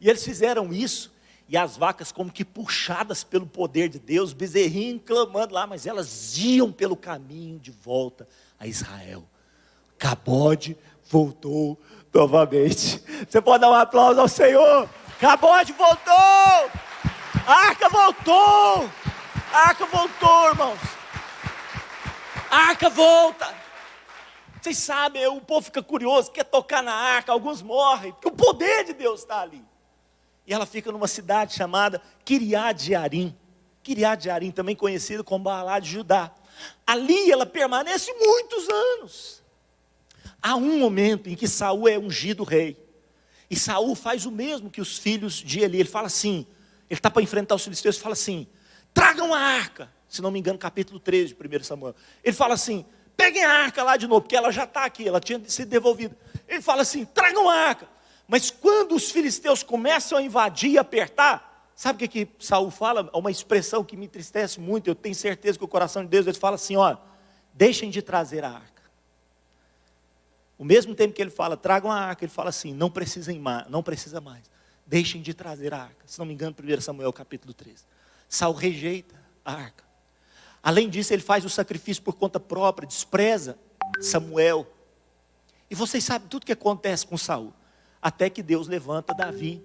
E eles fizeram isso, e as vacas como que puxadas pelo poder de Deus, bezerrinho clamando lá, mas elas iam pelo caminho de volta a Israel. Cabode voltou novamente. Você pode dar um aplauso ao Senhor. Cabode voltou. A arca voltou. A arca voltou, irmãos. A arca volta. Vocês sabem, o povo fica curioso, quer tocar na arca, alguns morrem, porque o poder de Deus está ali. E ela fica numa cidade chamada Kiriat Jearim. Kiriat Jearim, também conhecido como Baalá de Judá. Ali ela permanece muitos anos. Há um momento em que Saul é ungido rei. E Saul faz o mesmo que os filhos de Eli. Ele fala assim, ele está para enfrentar os filisteus e fala assim, tragam a arca. Se não me engano, capítulo 13 de 1 Samuel. Ele fala assim, peguem a arca lá de novo, porque ela já está aqui, ela tinha sido devolvida. Ele fala assim, tragam a arca. Mas quando os filisteus começam a invadir e apertar, sabe o que Saul fala? É uma expressão que me entristece muito, eu tenho certeza que o coração de Deus, ele fala assim, ó, deixem de trazer a arca. O mesmo tempo que ele fala, tragam a arca, ele fala assim, não precisa mais, deixem de trazer a arca. Se não me engano, 1 Samuel capítulo 13. Saul rejeita a arca. Além disso, ele faz o sacrifício por conta própria, despreza Samuel. E vocês sabem tudo o que acontece com Saul. Até que Deus levanta Davi.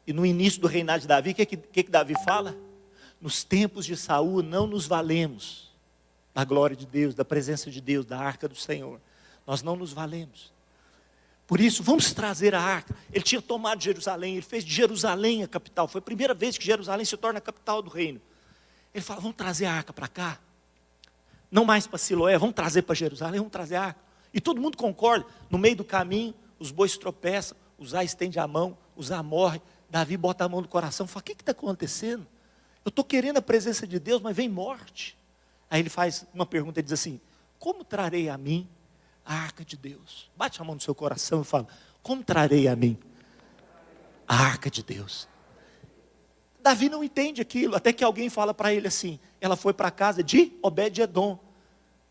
E no início do reinado de Davi, o que Davi fala? Nos tempos de Saul não nos valemos da glória de Deus, da presença de Deus, da arca do Senhor. Nós não nos valemos. Por isso, vamos trazer a arca. Ele tinha tomado Jerusalém, ele fez de Jerusalém a capital. Foi a primeira vez que Jerusalém se torna a capital do reino. Ele fala, vamos trazer a arca para cá. Não mais para Siloé, vamos trazer para Jerusalém, vamos trazer a arca. E todo mundo concorda. No meio do caminho, os bois tropeçam, Uzá estende a mão, Uzá morre. Davi bota a mão no coração, fala, o que está acontecendo? Eu estou querendo a presença de Deus, mas vem morte. Aí ele faz uma pergunta, ele diz assim, como trarei a mim a arca de Deus? Bate a mão no seu coração e fala, como trarei a mim a arca de Deus? Davi não entende aquilo, até que alguém fala para ele assim, ela foi para a casa de Obed-edom.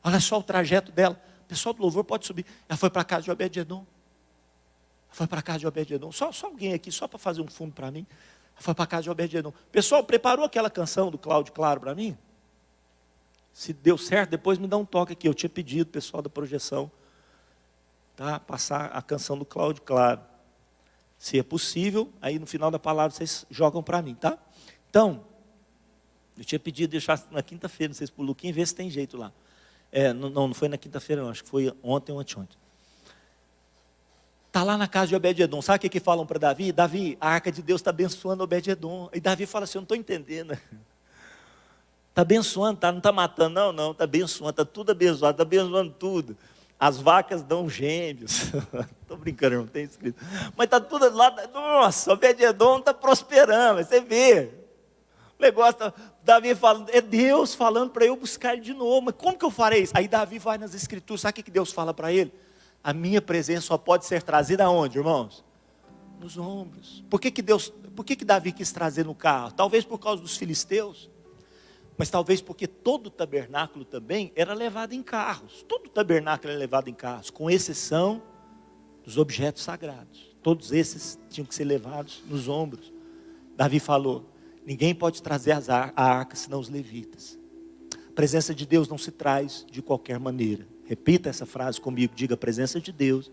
Olha só o trajeto dela. O pessoal do louvor pode subir. Ela foi para a casa de Obed-edom. Foi para a casa de Obed-edom. Só alguém aqui, só para fazer um fundo para mim. Foi para a casa de Obed-edom. Pessoal, preparou aquela canção do Cláudio Claro para mim? Se deu certo, depois me dá um toque aqui. Eu tinha pedido, pessoal da projeção, tá, passar a canção do Cláudio Claro. Se é possível, aí no final da palavra vocês jogam para mim, tá? Então, eu tinha pedido deixar na quinta-feira, não sei se para o Luquinha, ver se tem jeito lá. Não foi na quinta-feira não, acho que foi ontem ou anteontem. Está lá na casa de Obed-edom, sabe o que falam para Davi? Davi, a arca de Deus está abençoando Obed-edom. E Davi fala assim, eu não estou entendendo. Está abençoando, não está matando, não, está abençoando, está tudo abençoado, está abençoando tudo. As vacas dão gêmeos. Estou brincando, não tem escrito. Mas está tudo lá, nossa, Obed-edom está prosperando, você vê. O negócio, Davi falando, é Deus falando para eu buscar ele de novo, mas como que eu farei isso? Aí Davi vai nas escrituras, sabe o que Deus fala para ele? A minha presença só pode ser trazida aonde, irmãos? Nos ombros. Por que Davi quis trazer no carro? Talvez por causa dos filisteus, mas talvez porque todo o tabernáculo também era levado em carros. Todo o tabernáculo era levado em carros, com exceção dos objetos sagrados. Todos esses tinham que ser levados nos ombros. Davi falou, ninguém pode trazer a arca senão os levitas. A presença de Deus não se traz de qualquer maneira. Repita essa frase comigo, diga, a presença de Deus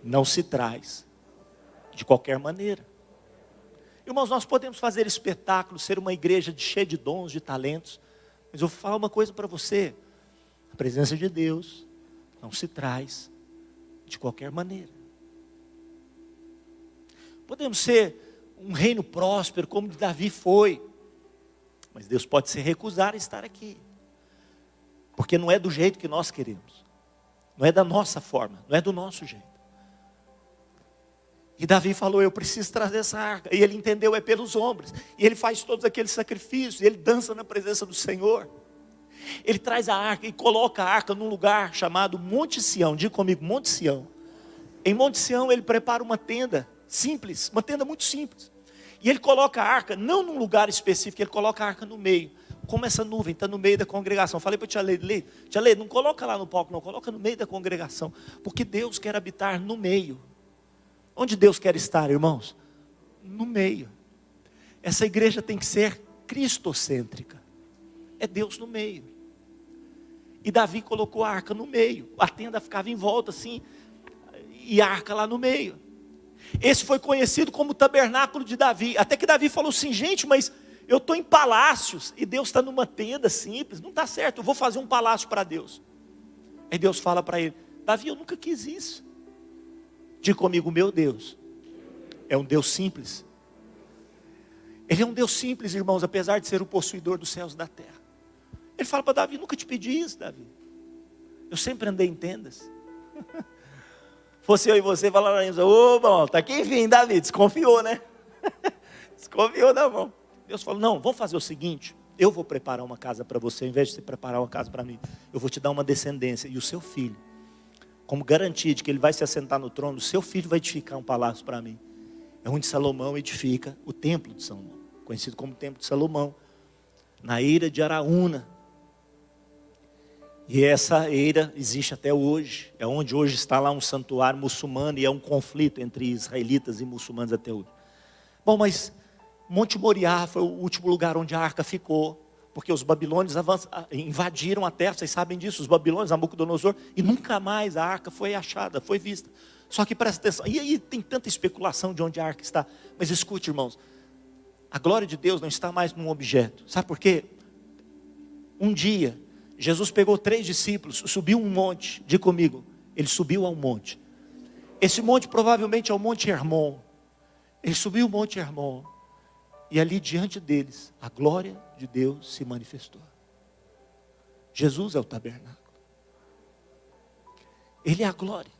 não se traz de qualquer maneira. Irmãos, nós podemos fazer espetáculos, ser uma igreja cheia de dons, de talentos, mas eu vou falar uma coisa para você, a presença de Deus não se traz de qualquer maneira. Podemos ser um reino próspero, como Davi foi, mas Deus pode se recusar a estar aqui. Porque não é do jeito que nós queremos. Não é da nossa forma, não é do nosso jeito. E Davi falou, eu preciso trazer essa arca. E ele entendeu, é pelos ombros. E ele faz todos aqueles sacrifícios, e ele dança na presença do Senhor. Ele traz a arca e coloca a arca num lugar chamado Monte Sião. Diga comigo, Monte Sião. Em Monte Sião ele prepara uma tenda. simples, uma tenda muito simples. E ele coloca a arca, não num lugar específico, ele coloca a arca no meio. Como essa nuvem está no meio da congregação. Falei para a tia Leide, não coloca lá no palco, não, coloca no meio da congregação. Porque Deus quer habitar no meio. Onde Deus quer estar, irmãos? No meio. Essa igreja tem que ser cristocêntrica. É Deus no meio. E Davi colocou a arca no meio. A tenda ficava em volta assim, e a arca lá no meio. Esse foi conhecido como o tabernáculo de Davi. Até que Davi falou assim, gente, mas eu estou em palácios e Deus está numa tenda simples. Não está certo, eu vou fazer um palácio para Deus. Aí Deus fala para ele, Davi, eu nunca quis isso. Diga comigo, meu Deus é um Deus simples. Ele é um Deus simples, irmãos, apesar de ser o possuidor dos céus e da terra. Ele fala para Davi, nunca te pedi isso, Davi. Eu sempre andei em tendas. Fosse eu e você falar, ô, bom, tá aqui, enfim, Davi, desconfiou, né? Desconfiou da mão. Deus falou, não, vamos fazer o seguinte, eu vou preparar uma casa para você, ao invés de você preparar uma casa para mim, eu vou te dar uma descendência, e o seu filho, como garantia de que ele vai se assentar no trono, o seu filho vai edificar um palácio para mim. É onde Salomão edifica o templo de Salomão, conhecido como templo de Salomão, na eira de Araúna. E essa eira existe até hoje, é onde hoje está lá um santuário muçulmano, e é um conflito entre israelitas e muçulmanos até hoje. Bom, mas Monte Moriá foi o último lugar onde a arca ficou, porque os babilônios invadiram a terra, vocês sabem disso, os babilônios, Nabucodonosor, e nunca mais a arca foi achada, foi vista. Só que presta atenção, e aí tem tanta especulação de onde a arca está, mas escute, irmãos, a glória de Deus não está mais num objeto, sabe por quê? Um dia, Jesus pegou 3 discípulos, subiu um monte, diga comigo, ele subiu a um monte. Esse monte provavelmente é o Monte Hermon. Ele subiu o Monte Hermon, e ali diante deles, a glória de Deus se manifestou. Jesus é o tabernáculo. Ele é a glória.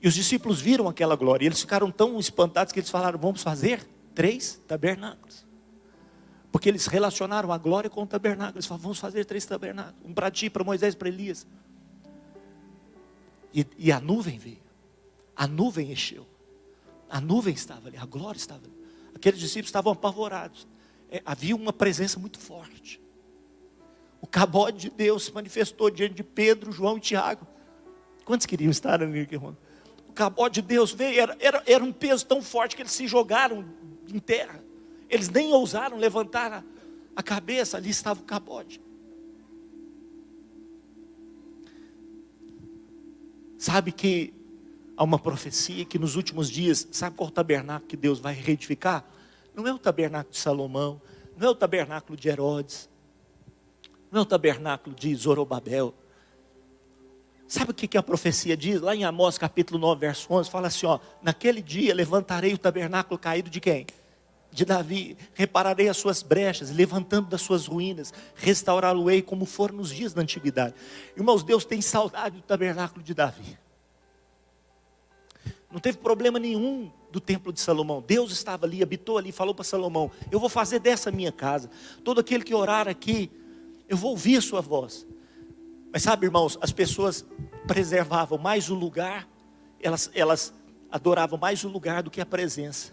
E os discípulos viram aquela glória, e eles ficaram tão espantados que eles falaram, vamos fazer 3 tabernáculos. Porque eles relacionaram a glória com o tabernáculo. Eles falaram, vamos fazer 3 tabernáculos. Um para ti, para Moisés, para Elias. E a nuvem veio. A nuvem encheu. A nuvem estava ali, a glória estava ali. Aqueles discípulos estavam apavorados. Havia uma presença muito forte. O cabode de Deus se manifestou diante de Pedro, João e Tiago. Quantos queriam estar ali, irmão? O cabode de Deus veio, era um peso tão forte que eles se jogaram em terra. Eles nem ousaram levantar a cabeça, ali estava o cabode. Sabe que há uma profecia que nos últimos dias, sabe qual tabernáculo que Deus vai reedificar? Não é o tabernáculo de Salomão, não é o tabernáculo de Herodes, não é o tabernáculo de Zorobabel. Sabe o que a profecia diz? Lá em Amós capítulo 9, verso 11, fala assim, ó, naquele dia levantarei o tabernáculo caído de quem? De Davi, repararei as suas brechas, levantando das suas ruínas, restaurá-lo-ei como for nos dias da antiguidade. Irmãos, Deus tem saudade do tabernáculo de Davi. Não teve problema nenhum do templo de Salomão. Deus estava ali, habitou ali, falou para Salomão, eu vou fazer dessa minha casa. Todo aquele que orar aqui, eu vou ouvir a sua voz. Mas sabe, irmãos, as pessoas preservavam mais o lugar, elas adoravam mais o lugar do que a presença.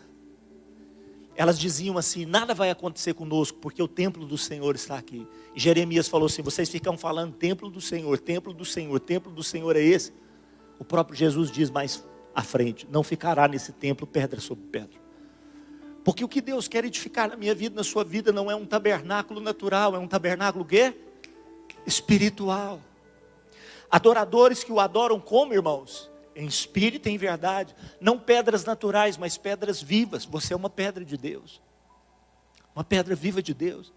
Elas diziam assim, nada vai acontecer conosco, porque o templo do Senhor está aqui. E Jeremias falou assim, vocês ficam falando templo do Senhor, templo do Senhor, templo do Senhor é esse. O próprio Jesus diz mais à frente, não ficará nesse templo pedra sobre pedra. Porque o que Deus quer edificar na minha vida, na sua vida, não é um tabernáculo natural, é um tabernáculo quê? Espiritual. Adoradores que o adoram como, irmãos? Em espírito e em verdade. Não pedras naturais, mas pedras vivas. Você é uma pedra de Deus. Uma pedra viva de Deus.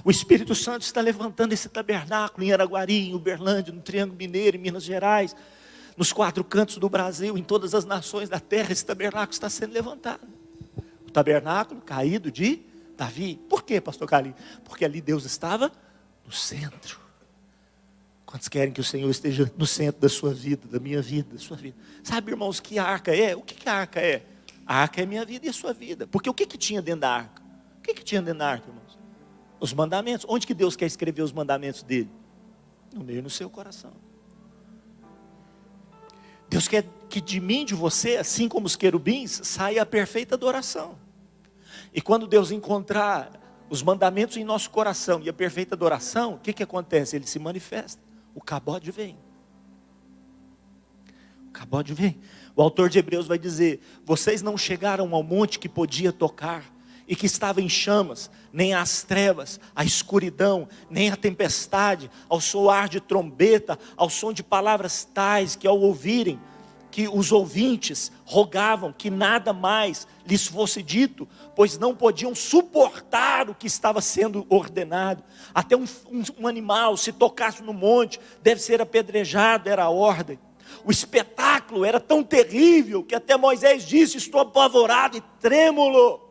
O Espírito Santo está levantando esse tabernáculo em Araguari, em Uberlândia, no Triângulo Mineiro, em Minas Gerais, nos 4 cantos do Brasil, em todas as nações da terra. Esse tabernáculo está sendo levantado. O tabernáculo caído de Davi. Por quê, pastor Carlinhos? Porque ali Deus estava no centro. Quantos querem que o Senhor esteja no centro da sua vida, da minha vida, da sua vida? Sabe, irmãos, que a arca é? O que a arca é? A arca é a minha vida e a sua vida. Porque o que tinha dentro da arca? O que tinha dentro da arca, irmãos? Os mandamentos. Onde que Deus quer escrever os mandamentos dele? No meio do seu coração. Deus quer que de mim, de você, assim como os querubins, saia a perfeita adoração. E quando Deus encontrar os mandamentos em nosso coração e a perfeita adoração, o que acontece? Ele se manifesta, o cabode vem. O cabode vem. O autor de Hebreus vai dizer: vocês não chegaram ao monte que podia tocar, e que estava em chamas, nem as trevas, a escuridão, nem a tempestade, ao soar de trombeta, ao som de palavras tais, que ao ouvirem, que os ouvintes rogavam que nada mais lhes fosse dito, pois não podiam suportar o que estava sendo ordenado. Até um animal, se tocasse no monte, deve ser apedrejado, era a ordem. O espetáculo era tão terrível, que até Moisés disse: estou apavorado e trêmulo.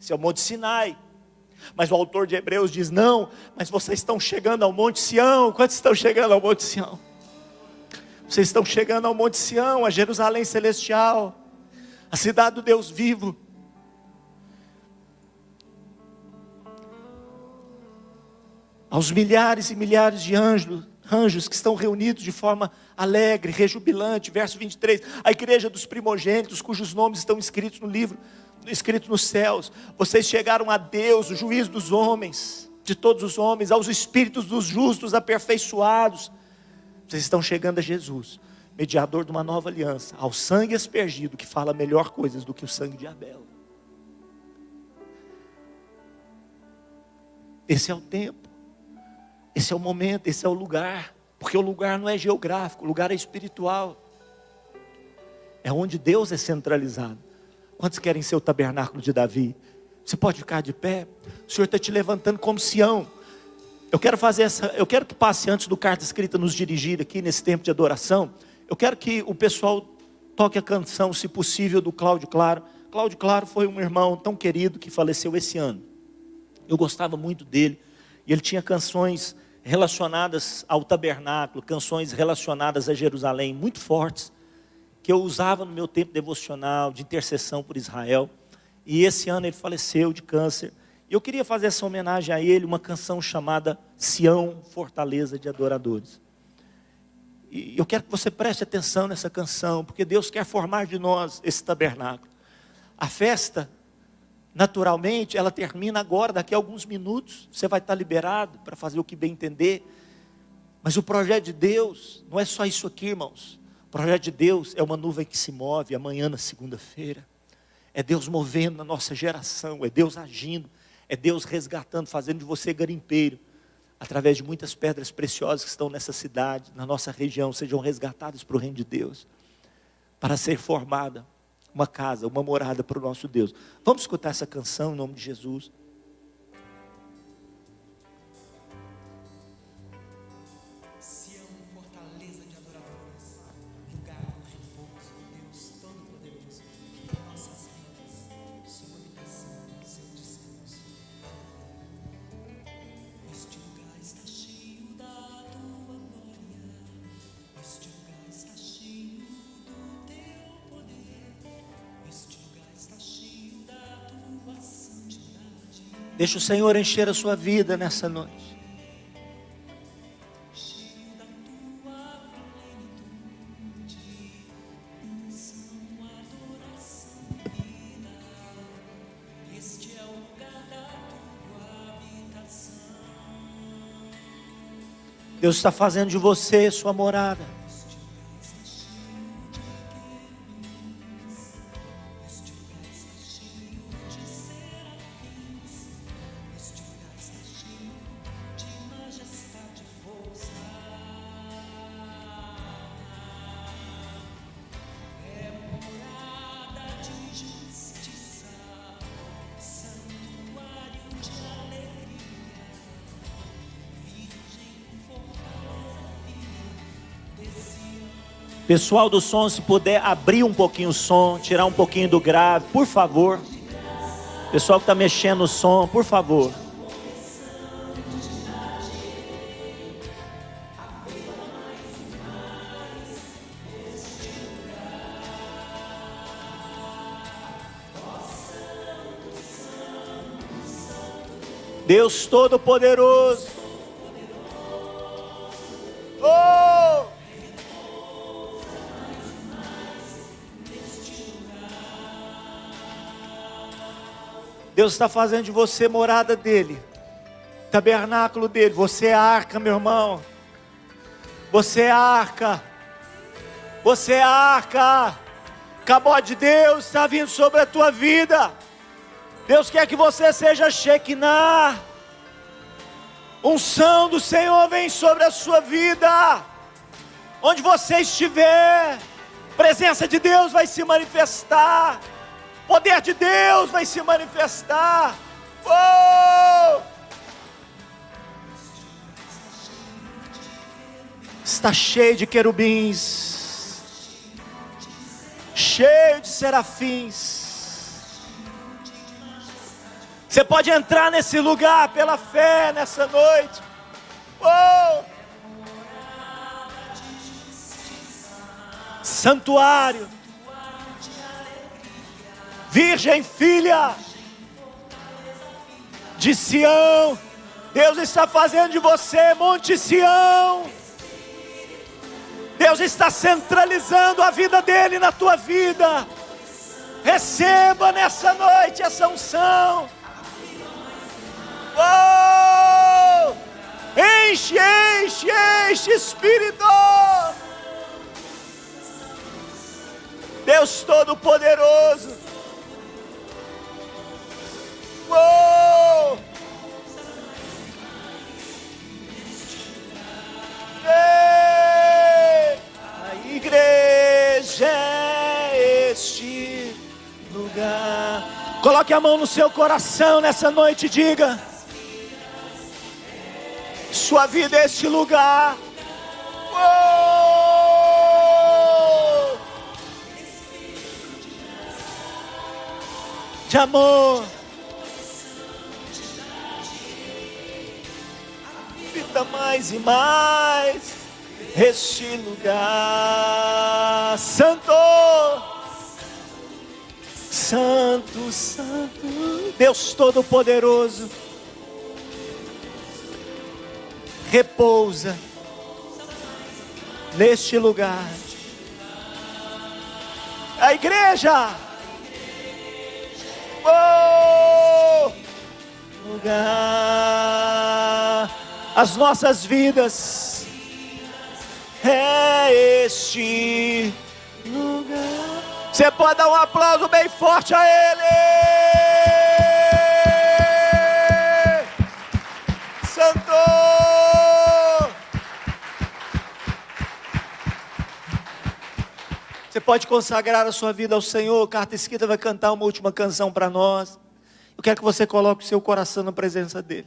Esse é o Monte Sinai. Mas o autor de Hebreus diz: não, mas vocês estão chegando ao Monte Sião. Quantos estão chegando ao Monte Sião? Vocês estão chegando ao Monte Sião, a Jerusalém celestial, a cidade do Deus vivo. Aos milhares e milhares de anjos que estão reunidos de forma alegre, rejubilante. Verso 23, a igreja dos primogênitos, cujos nomes estão escritos no livro, escrito nos céus. Vocês chegaram a Deus, o juiz dos homens, de todos os homens, aos espíritos dos justos aperfeiçoados. Vocês estão chegando a Jesus, mediador de uma nova aliança, ao sangue aspergido, que fala melhor coisas do que o sangue de Abel. Esse é o tempo, esse é o momento, esse é o lugar, porque o lugar não é geográfico, o lugar é espiritual, é onde Deus é centralizado. Quantos querem ser o tabernáculo de Davi? Você pode ficar de pé. O Senhor está te levantando como Sião. Eu quero que passe, antes do Carta Escrita nos dirigir aqui nesse tempo de adoração, eu quero que o pessoal toque a canção, se possível, do Cláudio Claro. Cláudio Claro foi um irmão tão querido que faleceu esse ano. Eu gostava muito dele, e ele tinha canções relacionadas ao tabernáculo, canções relacionadas a Jerusalém, muito fortes, que eu usava no meu tempo devocional, de intercessão por Israel. E esse ano ele faleceu de câncer. E eu queria fazer essa homenagem a ele, uma canção chamada Sião, Fortaleza de Adoradores. E eu quero que você preste atenção nessa canção, porque Deus quer formar de nós esse tabernáculo. A festa, naturalmente, ela termina agora, daqui a alguns minutos. Você vai estar liberado para fazer o que bem entender. Mas o projeto de Deus não é só isso aqui, irmãos. O projeto de Deus é uma nuvem que se move amanhã na segunda-feira. É Deus movendo na nossa geração, é Deus agindo, é Deus resgatando, fazendo de você garimpeiro, através de muitas pedras preciosas que estão nessa cidade, na nossa região, sejam resgatadas para o reino de Deus, para ser formada uma casa, uma morada para o nosso Deus. Vamos escutar essa canção em nome de Jesus. Deixa o Senhor encher a sua vida nessa noite. Deus está fazendo de você sua morada. Pessoal do som, se puder abrir um pouquinho o som, tirar um pouquinho do grave, por favor. Pessoal que está mexendo no som, por favor. Deus Todo-Poderoso. Oh! Deus está fazendo de você morada dele, tabernáculo dele. Você é a arca, meu irmão. Você é a arca. Você é a arca. Cabó de Deus está vindo sobre a tua vida. Deus quer que você seja Shekinah. Unção do Senhor vem sobre a sua vida. Onde você estiver, presença de Deus vai se manifestar. Poder de Deus vai se manifestar. Oh! Está cheio de querubins, cheio de serafins. Você pode entrar nesse lugar pela fé nessa noite. Oh! Santuário, Virgem filha de Sião. Deus está fazendo de você Monte Sião. Deus está centralizando a vida dele na tua vida. Receba nessa noite essa unção. Oh! Enche, enche, enche, Espírito. Deus Todo-Poderoso. Oh! A igreja é este lugar. Coloque a mão no seu coração nessa noite e diga: sua vida é este lugar. Oh! De amor. Habita mais e mais este lugar. Santo, Santo, Santo, Deus Todo-Poderoso, repousa neste lugar. A igreja, oh, lugar, as nossas vidas é este lugar. Você pode dar um aplauso bem forte a Ele. Santo. Você pode consagrar a sua vida ao Senhor. Carta Escrita vai cantar uma última canção para nós. Eu quero que você coloque o seu coração na presença dEle.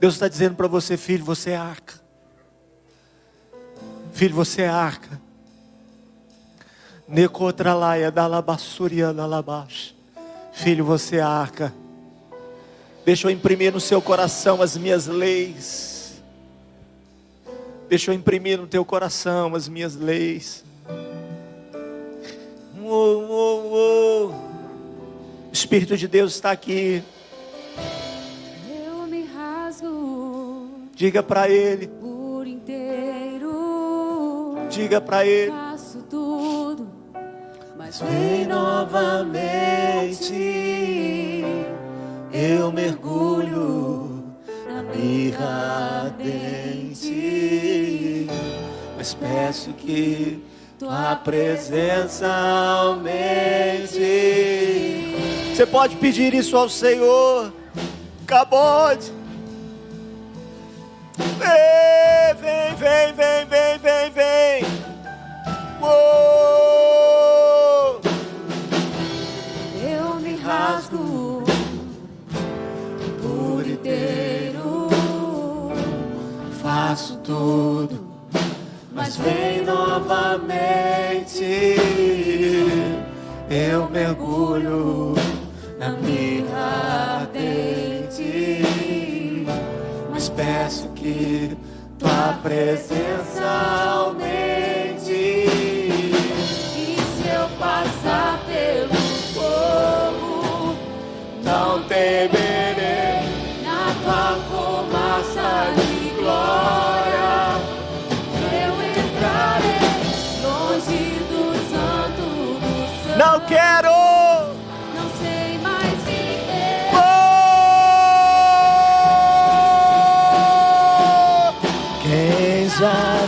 Deus está dizendo para você: filho, você é arca. Filho, você é arca. Necotralaia dalabassuria dalabash. Filho, você é arca. Deixa eu imprimir no seu coração as minhas leis. Deixa eu imprimir no teu coração as minhas leis. O Espírito de Deus está aqui.
Eu me rasgo.
Diga para Ele.
Por inteiro.
Diga para Ele.
Faço tudo, mas
Vem novamente. Eu mergulho na mirra ardente, mas peço que tua presença aumente. Você pode pedir isso ao Senhor. Cabode. Vem, vem, vem, vem, vem, vem. Oh!
eu me rasgo por inteiro.
Faço tudo, mas vem novamente. Eu mergulho na mirra ardente, mas peço que tua presença aumente.
E se eu passar pelo fogo,
Não temerei
na tua fumaça de glória, eu entrarei longe do santo dos santos.
Não quero
Não sei mais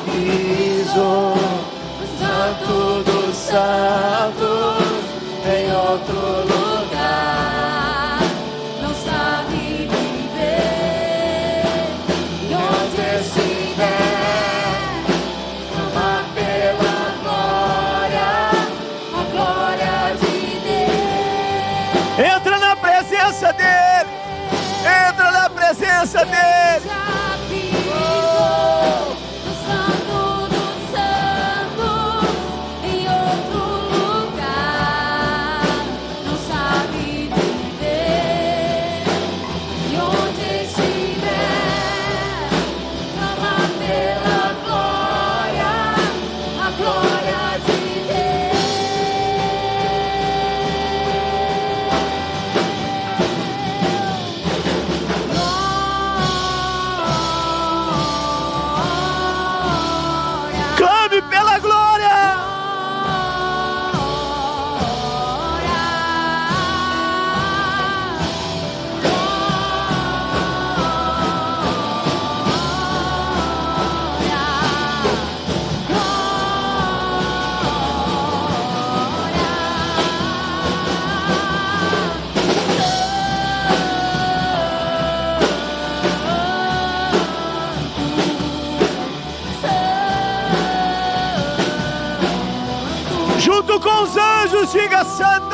piso no santo dos santos, em outro lugar.
Não sabe viver. E onde estiver, clama pela glória, a glória de Deus.
Entra na presença dele. Entra na presença dele.
Já pisou no santo dos santos, em outro lugar. Não sabe viver. E onde estiver, clama pela glória, a glória de Deus.
Clame pela glória. Junto com os anjos, diga santo.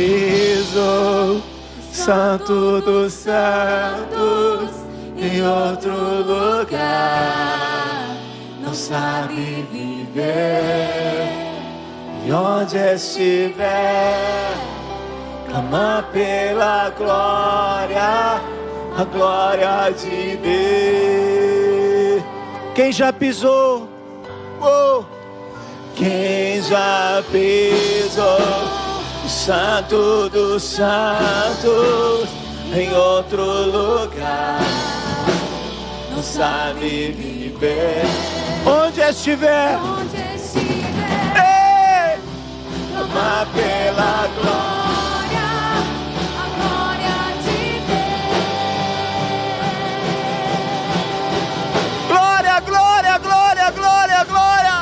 Piso santo dos santos, em outro lugar. Não sabe viver. E onde estiver, clama pela glória, a glória de Deus. Quem já pisou? Oh! Quem já pisou no santo dos santos, em outro lugar, não sabe viver. Onde estiver, clama pela glória,
A glória de Deus.
glória, glória, glória, glória, glória.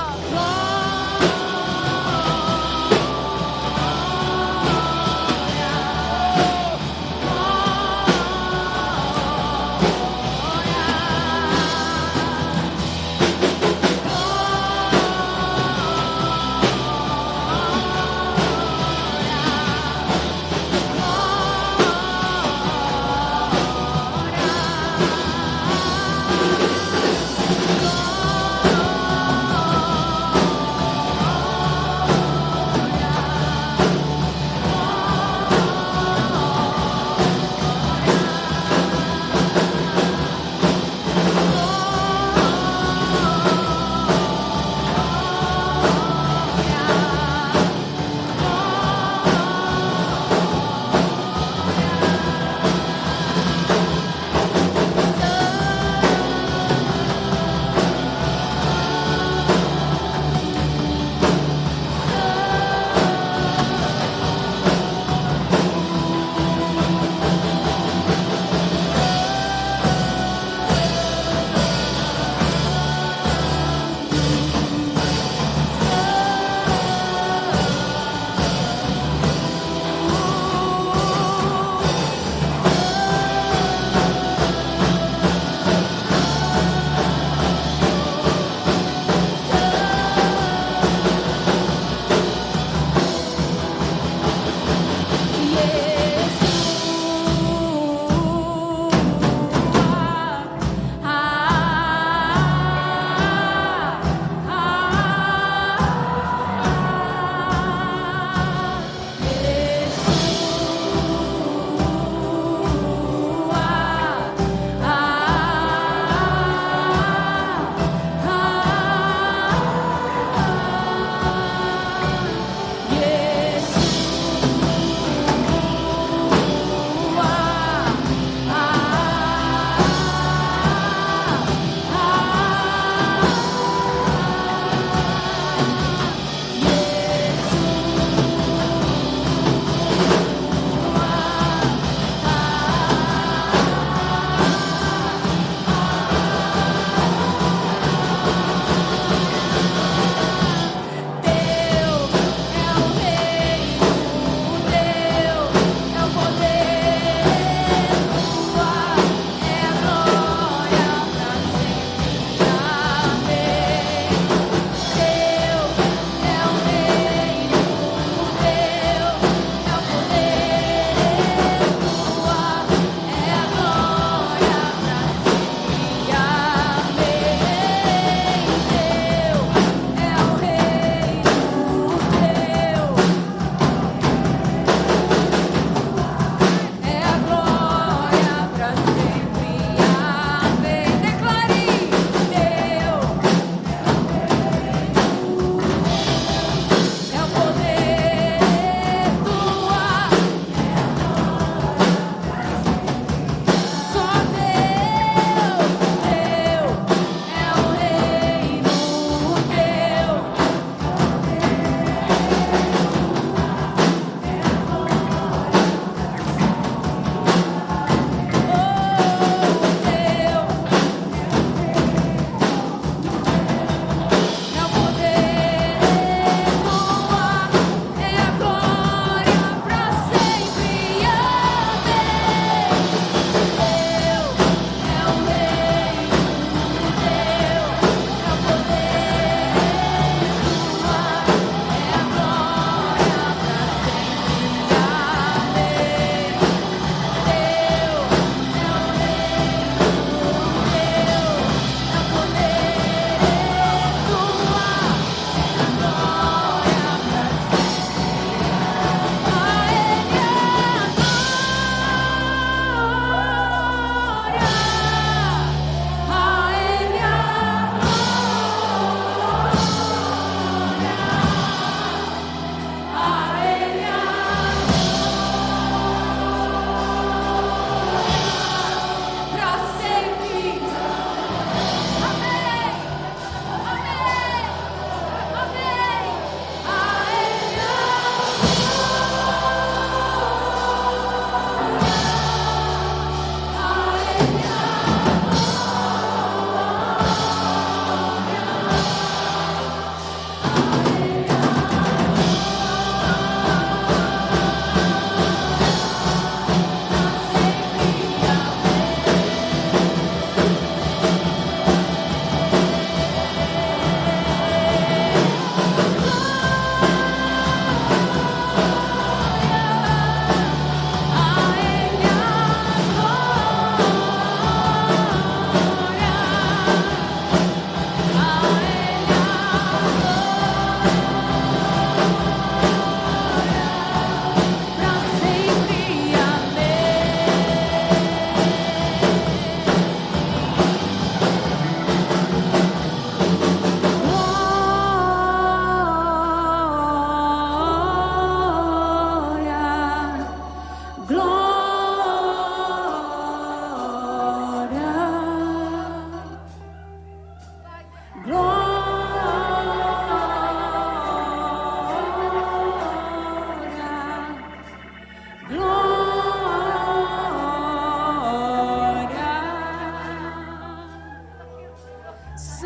Só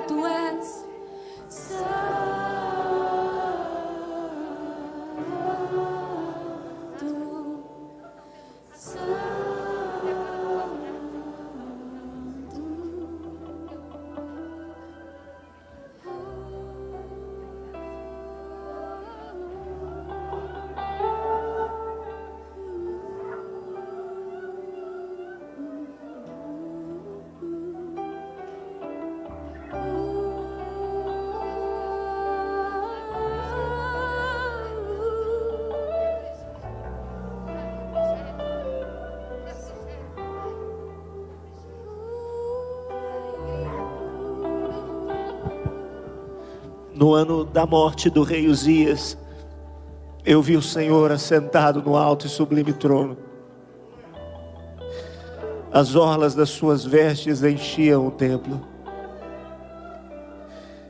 tu és
No ano da morte do rei Uzias, eu vi o Senhor assentado no alto e sublime trono. As orlas das suas vestes enchiam o templo.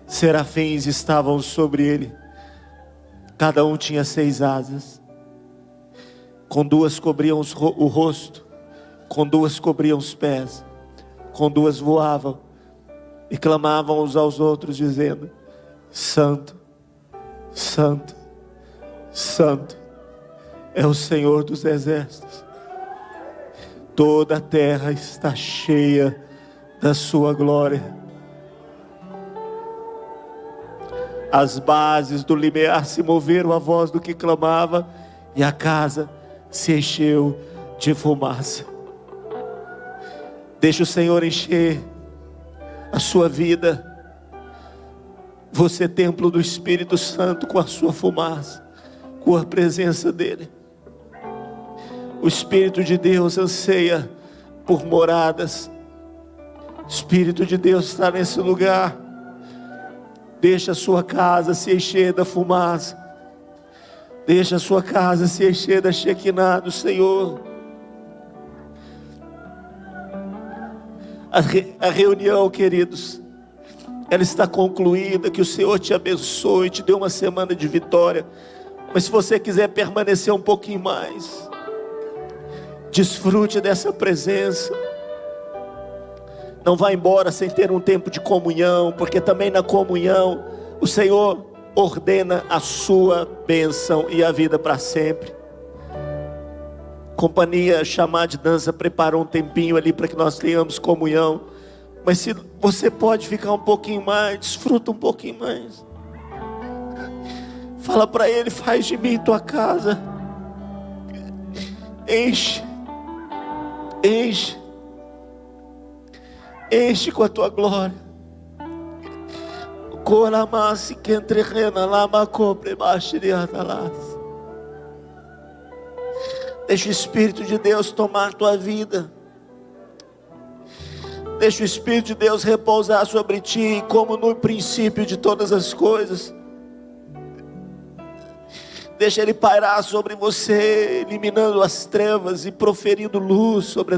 Serafins estavam sobre ele. Cada um tinha 6 asas. Com 2 cobriam o rosto, com 2 cobriam os pés, com 2 voavam e clamavam uns aos outros dizendo: Santo, Santo, Santo é o Senhor dos exércitos. Toda a terra está cheia da sua glória. As bases do limiar se moveram à voz do que clamava, e a casa se encheu de fumaça. Deixa o Senhor encher a sua vida. Você é templo do Espírito Santo, com a sua fumaça, com a presença dEle. O Espírito de Deus anseia por moradas. O Espírito de Deus está nesse lugar. Deixa a sua casa se encher da fumaça. Deixa a sua casa se encher da Shekinah do Senhor. A reunião, queridos, ela está concluída. Que o Senhor te abençoe, te dê uma semana de vitória. Mas se você quiser permanecer um pouquinho mais, desfrute dessa presença. Não vá embora sem ter um tempo de comunhão, porque também na comunhão o Senhor ordena a sua bênção e a vida para sempre. Companhia Chamar de Dança preparou um tempinho ali para que nós tenhamos comunhão. Mas se você pode ficar um pouquinho mais, desfruta um pouquinho mais. Fala para Ele: faz de mim tua casa. Enche, enche, enche com a tua glória. Coramasi que entrerena lama compre baixo de atalas. Deixa o Espírito de Deus tomar tua vida. Deixa o Espírito de Deus repousar sobre ti, como no princípio de todas as coisas. Deixa Ele pairar sobre você, eliminando as trevas e proferindo luz sobre a